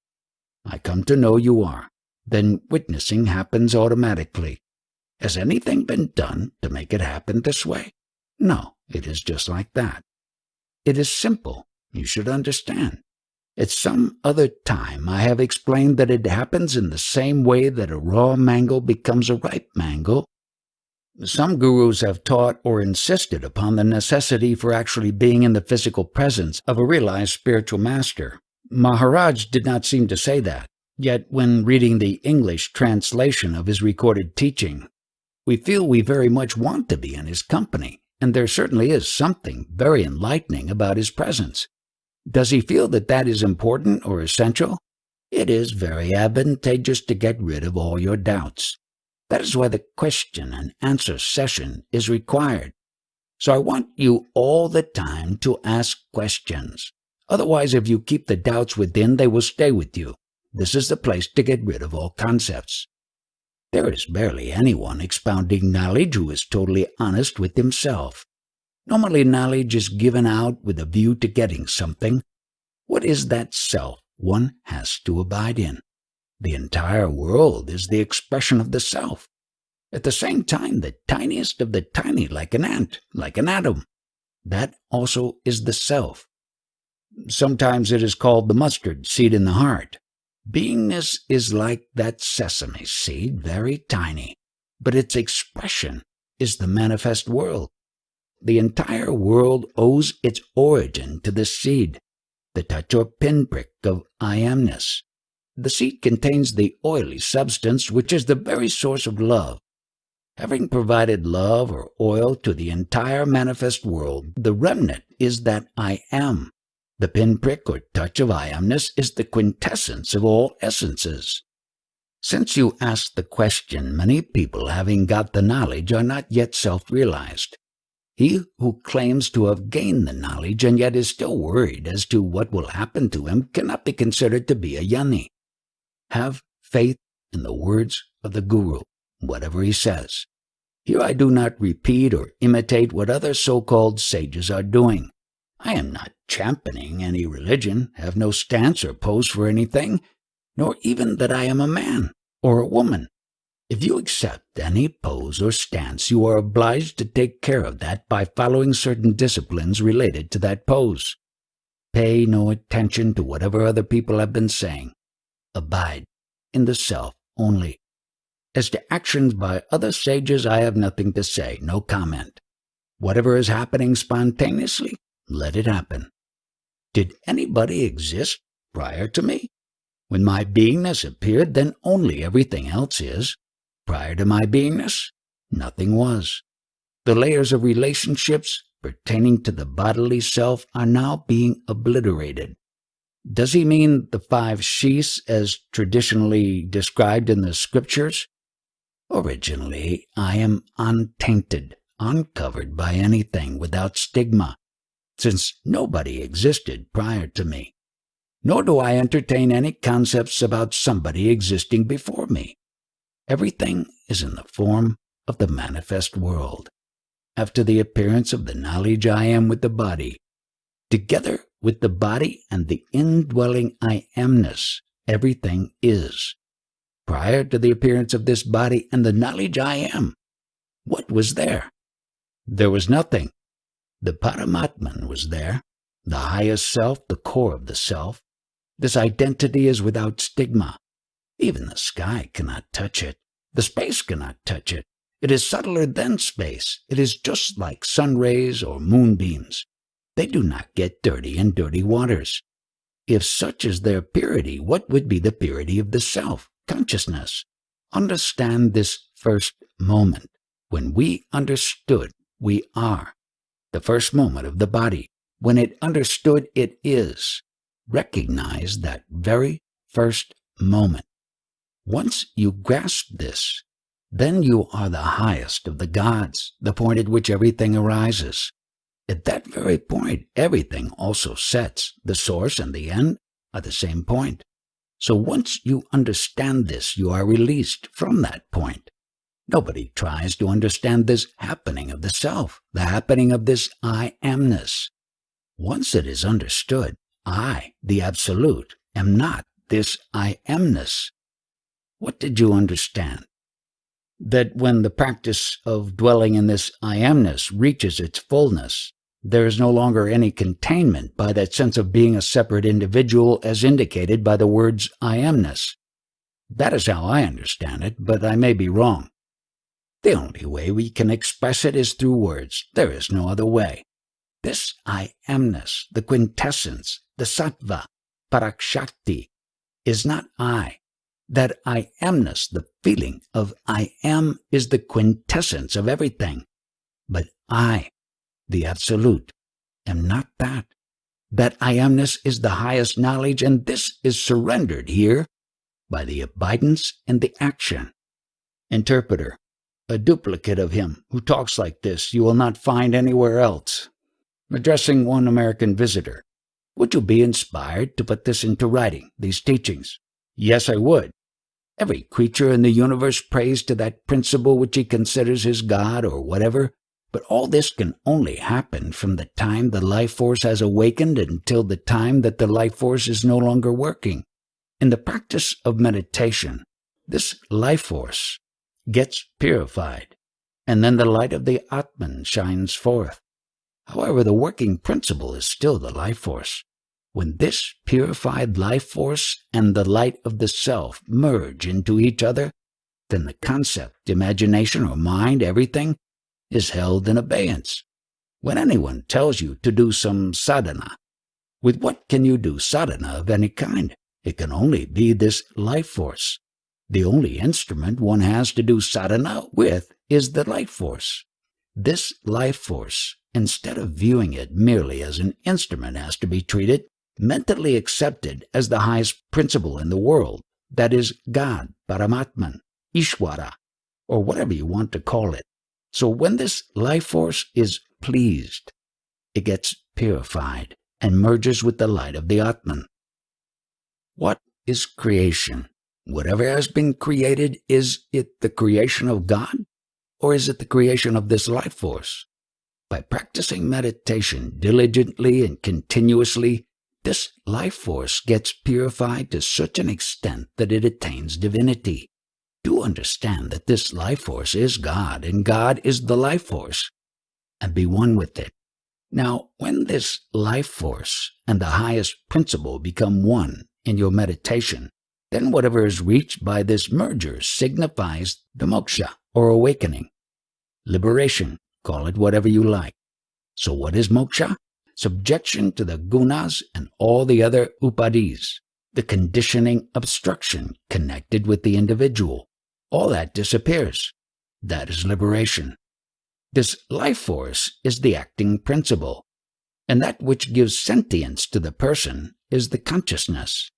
I come to know you are. Then witnessing happens automatically. Has anything been done to make it happen this way? No, it is just like that. It is simple. You should understand. At some other time I have explained that it happens in the same way that a raw mango becomes a ripe mango. Some gurus have taught or insisted upon the necessity for actually being in the physical presence of a realized spiritual master. Maharaj did not seem to say that. Yet when reading the English translation of his recorded teaching, we feel we very much want to be in his company, and there certainly is something very enlightening about his presence. Does he feel that that is important or essential? It is very advantageous to get rid of all your doubts. That is why the question and answer session is required. So I want you all the time to ask questions. Otherwise, if you keep the doubts within, they will stay with you. This is the place to get rid of all concepts. There is barely anyone expounding knowledge who is totally honest with himself. Normally, knowledge is given out with a view to getting something. What is that self one has to abide in? The entire world is the expression of the self. At the same time, the tiniest of the tiny, like an ant, like an atom. That also is the self. Sometimes it is called the mustard seed in the heart. Beingness is like that sesame seed, very tiny, but its expression is the manifest world. The entire world owes its origin to the seed, the touch or pinprick of I amness. The seed contains the oily substance which is the very source of love. Having provided love or oil to the entire manifest world, the remnant is that I am. The pinprick or touch of I amness is the quintessence of all essences. Since you ask the question, many people having got the knowledge are not yet self-realized. He who claims to have gained the knowledge and yet is still worried as to what will happen to him cannot be considered to be a jnani. Have faith in the words of the Guru, whatever he says. Here I do not repeat or imitate what other so-called sages are doing. I am not championing any religion, have no stance or pose for anything, nor even that I am a man or a woman. If you accept any pose or stance, you are obliged to take care of that by following certain disciplines related to that pose. Pay no attention to whatever other people have been saying. Abide in the self only. As to actions by other sages, I have nothing to say, no comment. Whatever is happening spontaneously, let it happen. Did anybody exist prior to me? When my beingness appeared, then only everything else is. Prior to my beingness, nothing was. The layers of relationships pertaining to the bodily self are now being obliterated. Does he mean the 5 sheaths as traditionally described in the scriptures? Originally, I am untainted, uncovered by anything, without stigma, since nobody existed prior to me. Nor do I entertain any concepts about somebody existing before me. Everything is in the form of the manifest world. After the appearance of the knowledge I am with the body, together with the body and the indwelling I amness, everything is. Prior to the appearance of this body and the knowledge I am, what was there? There was nothing. The Paramatman was there, the highest self, the core of the self. This identity is without stigma. Even the sky cannot touch it. The space cannot touch it. It is subtler than space. It is just like sun rays or moonbeams. They do not get dirty in dirty waters. If such is their purity, what would be the purity of the self, consciousness? Understand this first moment. When we understood, we are. The first moment of the body. When it understood, it is. Recognize that very first moment. Once you grasp this, then you are the highest of the gods, the point at which everything arises. At that very point, everything also sets. The source and the end are the same point. So once you understand this, you are released from that point. Nobody tries to understand this happening of the self, the happening of this I amness. Once it is understood, I, the Absolute, am not this I amness. What did you understand? That when the practice of dwelling in this I amness reaches its fullness, there is no longer any containment by that sense of being a separate individual as indicated by the words I amness. That is how I understand it, but I may be wrong. The only way we can express it is through words. There is no other way. This I amness, the quintessence, the sattva, parakshakti, is not I. That I amness, the feeling of I am, is the quintessence of everything. But I, the Absolute, am not that. That I amness is the highest knowledge, and this is surrendered here by the abidance and the action. Interpreter, a duplicate of him who talks like this you will not find anywhere else. Addressing one American visitor, would you be inspired to put this into writing, these teachings? Yes, I would. Every creature in the universe prays to that principle which he considers his God or whatever, but all this can only happen from the time the life force has awakened until the time that the life force is no longer working. In the practice of meditation, this life force gets purified, and then the light of the Atman shines forth. However, the working principle is still the life force. When this purified life force and the light of the self merge into each other, then the concept, imagination, or mind, everything, is held in abeyance. When anyone tells you to do some sadhana, with what can you do sadhana of any kind? It can only be this life force. The only instrument one has to do sadhana with is the life force. This life force, instead of viewing it merely as an instrument, has to be treated, mentally accepted as the highest principle in the world, that is God, Paramatman, Ishwara, or whatever you want to call it. So when this life force is pleased, it gets purified and merges with the light of the Atman. What is creation? Whatever has been created, is it the creation of God, or is it the creation of this life force? By practicing meditation diligently and continuously, this life force gets purified to such an extent that it attains divinity. Do understand that this life force is God, and God is the life force, and be one with it. Now, when this life force and the highest principle become one in your meditation, Then whatever is reached by this merger signifies the moksha, or awakening. Liberation, call it whatever you like. So what is moksha? Subjection to the gunas and all the other upadhis, the conditioning obstruction connected with the individual. All that disappears. That is liberation. This life force is the acting principle, and that which gives sentience to the person is the consciousness.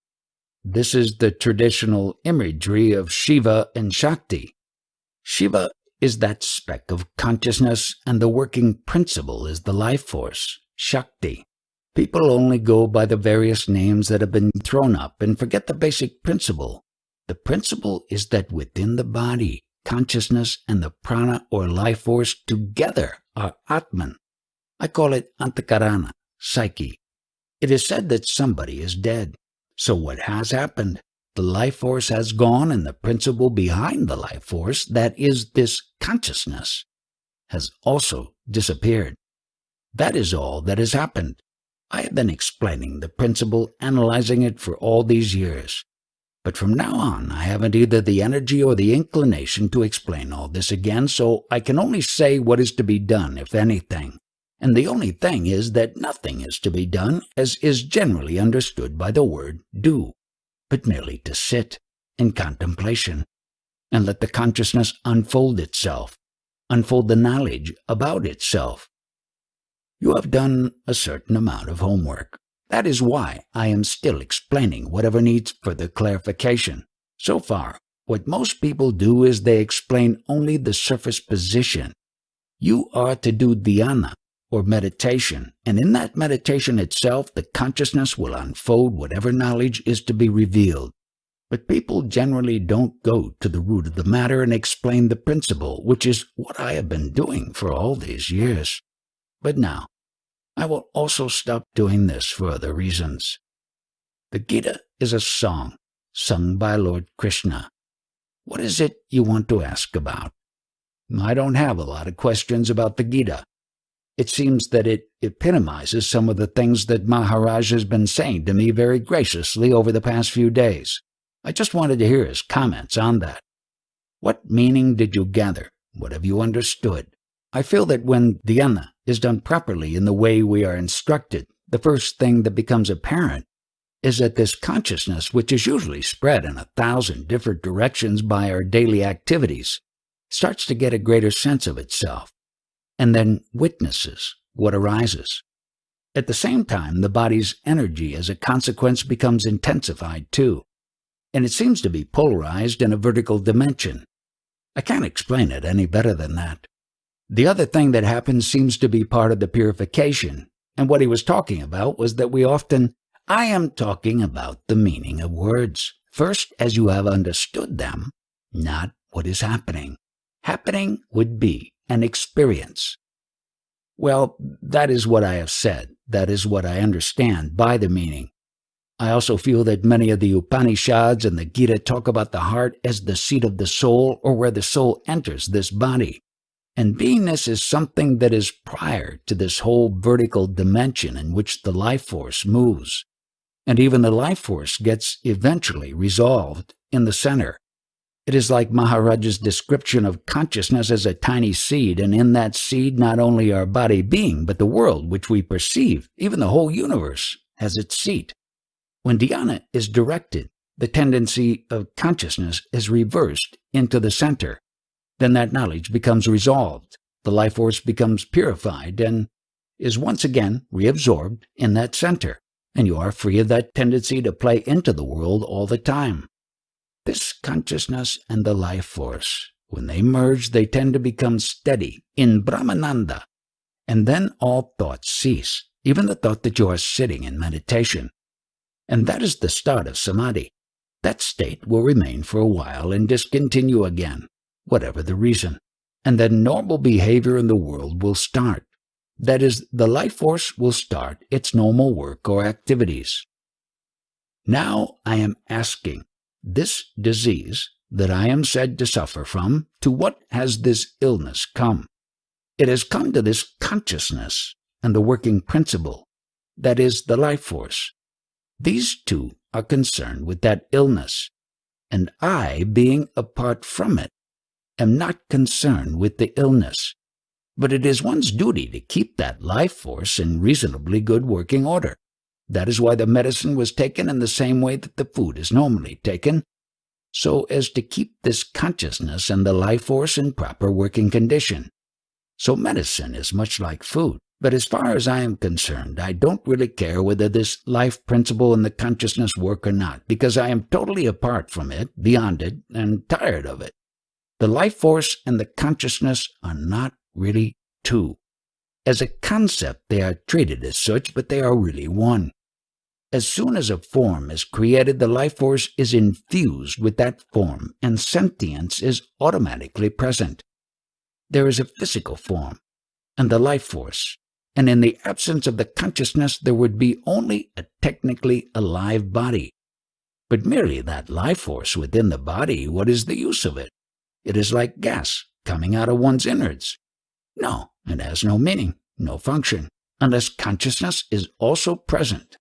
This is the traditional imagery of Shiva and Shakti. Shiva is that speck of consciousness, and the working principle is the life force, Shakti. People only go by the various names that have been thrown up and forget the basic principle. The principle is that within the body, consciousness and the prana or life force together are Atman. I call it Antakarana, psyche. It is said that somebody is dead. So what has happened? The life force has gone, and the principle behind the life force, that is this consciousness, has also disappeared. That is all that has happened. I have been explaining the principle, analyzing it for all these years. But from now on, I haven't either the energy or the inclination to explain all this again, so I can only say what is to be done, if anything. And the only thing is that nothing is to be done, as is generally understood by the word do, but merely to sit in contemplation and let the consciousness unfold itself, unfold the knowledge about itself. You have done a certain amount of homework. That is why I am still explaining whatever needs further clarification. So far, what most people do is they explain only the surface position. You are to do dhyana, or meditation, and in that meditation itself, the consciousness will unfold whatever knowledge is to be revealed. But people generally don't go to the root of the matter and explain the principle, which is what I have been doing for all these years. But now, I will also stop doing this for other reasons. The Gita is a song sung by Lord Krishna. What is it you want to ask about? I don't have a lot of questions about the Gita. It seems that it epitomizes some of the things that Maharaj has been saying to me very graciously over the past few days. I just wanted to hear his comments on that. What meaning did you gather? What have you understood? I feel that when dhyana is done properly in the way we are instructed, the first thing that becomes apparent is that this consciousness, which is usually spread in 1,000 different directions by our daily activities, starts to get a greater sense of itself, and then witnesses what arises. At the same time, the body's energy as a consequence becomes intensified too, and it seems to be polarized in a vertical dimension. I can't explain it any better than that. The other thing that happens seems to be part of the purification, and what he was talking about was that I am talking about the meaning of words, first as you have understood them, not what is happening. Happening would be an experience. Well, that is what I have said. That is what I understand by the meaning. I also feel that many of the Upanishads and the Gita talk about the heart as the seat of the soul, or where the soul enters this body. And beingness is something that is prior to this whole vertical dimension in which the life force moves. And even the life force gets eventually resolved in the center. It is like Maharaj's description of consciousness as a tiny seed, and in that seed not only our body being, but the world which we perceive, even the whole universe, has its seat. When dhyana is directed, the tendency of consciousness is reversed into the center. Then that knowledge becomes resolved, the life force becomes purified, and is once again reabsorbed in that center, and you are free of that tendency to play into the world all the time. This consciousness and the life force, when they merge, they tend to become steady in Brahmananda, and then all thoughts cease, even the thought that you are sitting in meditation. And that is the start of samadhi. That state will remain for a while and discontinue again, whatever the reason, and then normal behavior in the world will start. That is, the life force will start its normal work or activities. Now I am asking, this disease that I am said to suffer from, to what has this illness come? It has come to this consciousness and the working principle, that is, the life force. These two are concerned with that illness, and I, being apart from it, am not concerned with the illness. But it is one's duty to keep that life force in reasonably good working order. That is why the medicine was taken in the same way that the food is normally taken, so as to keep this consciousness and the life force in proper working condition. So medicine is much like food. But as far as I am concerned, I don't really care whether this life principle and the consciousness work or not, because I am totally apart from it, beyond it, and tired of it. The life force and the consciousness are not really two. As a concept, they are treated as such, but they are really one. As soon as a form is created, the life force is infused with that form, and sentience is automatically present. There is a physical form, and the life force, and in the absence of the consciousness there would be only a technically alive body. But merely that life force within the body, what is the use of it? It is like gas coming out of one's innards. No, it has no meaning, no function, unless consciousness is also present.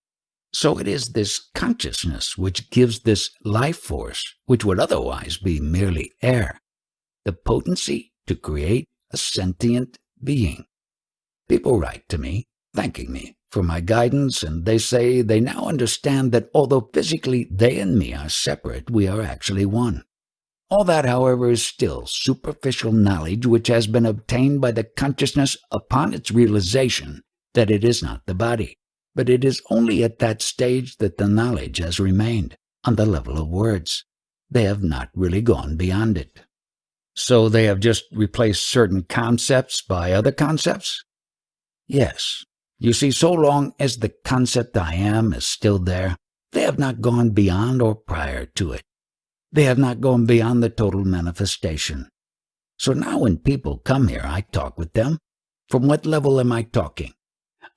So it is this consciousness which gives this life force, which would otherwise be merely air, the potency to create a sentient being. People write to me, thanking me for my guidance, and they say they now understand that although physically they and me are separate, we are actually one. All that, however, is still superficial knowledge which has been obtained by the consciousness upon its realization that it is not the body. But it is only at that stage that the knowledge has remained, on the level of words. They have not really gone beyond it. So they have just replaced certain concepts by other concepts? Yes. You see, so long as the concept I am is still there, they have not gone beyond or prior to it. They have not gone beyond the total manifestation. So now when people come here, I talk with them. From what level am I talking?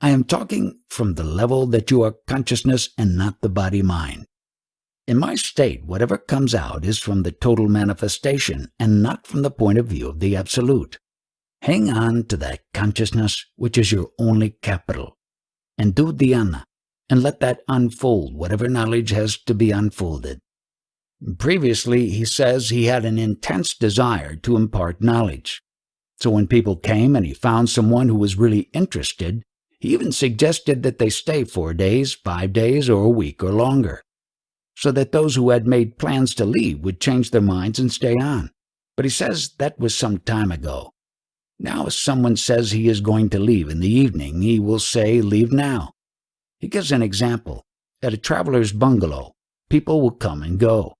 I am talking from the level that you are consciousness and not the body-mind. In my state, whatever comes out is from the total manifestation and not from the point of view of the Absolute. Hang on to that consciousness which is your only capital, and do dhyana, and let that unfold whatever knowledge has to be unfolded. Previously, he says he had an intense desire to impart knowledge. So when people came and he found someone who was really interested, he even suggested that they stay 4 days, 5 days, or a week or longer, so that those who had made plans to leave would change their minds and stay on. But he says that was some time ago. Now if someone says he is going to leave in the evening, he will say, "Leave now." He gives an example. At a traveler's bungalow, people will come and go.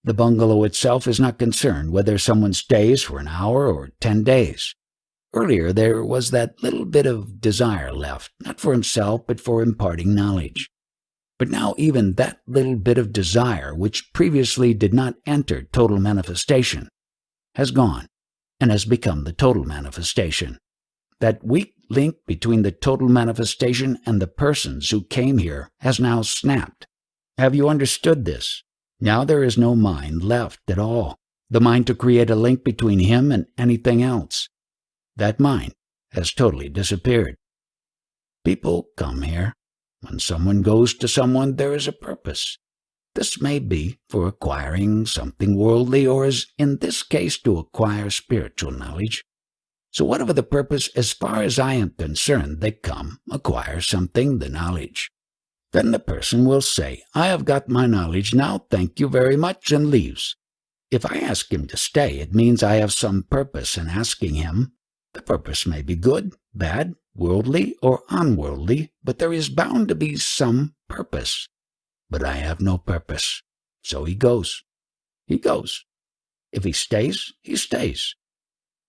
The bungalow itself is not concerned whether someone stays for an hour or 10 days. Earlier there was that little bit of desire left, not for himself but for imparting knowledge. But now even that little bit of desire, which previously did not enter total manifestation, has gone and has become the total manifestation. That weak link between the total manifestation and the persons who came here has now snapped. Have you understood this? Now there is no mind left at all, the mind to create a link between him and anything else. That mind has totally disappeared. People come here. When someone goes to someone, there is a purpose. This may be for acquiring something worldly, or as in this case to acquire spiritual knowledge. So whatever the purpose, as far as I am concerned, they come, acquire something, the knowledge. Then the person will say, "I have got my knowledge now, thank you very much," and leaves. If I ask him to stay, it means I have some purpose in asking him. The purpose may be good, bad, worldly, or unworldly, but there is bound to be some purpose. But I have no purpose. So he goes. He goes. If he stays, he stays.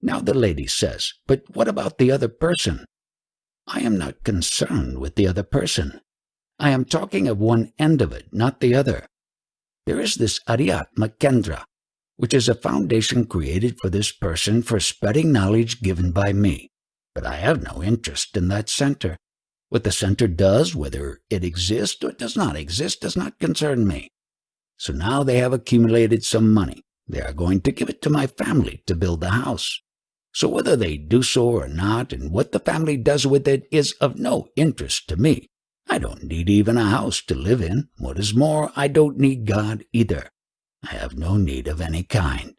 Now the lady says, "But what about the other person?" I am not concerned with the other person. I am talking of one end of it, not the other. There is this Adhyatma Kendra, which is a foundation created for this person for spreading knowledge given by me. But I have no interest in that center. What the center does, whether it exists or does not exist, does not concern me. So now they have accumulated some money. They are going to give it to my family to build the house. So whether they do so or not, and what the family does with it, is of no interest to me. I don't need even a house to live in. What is more, I don't need God either. I have no need of any kind.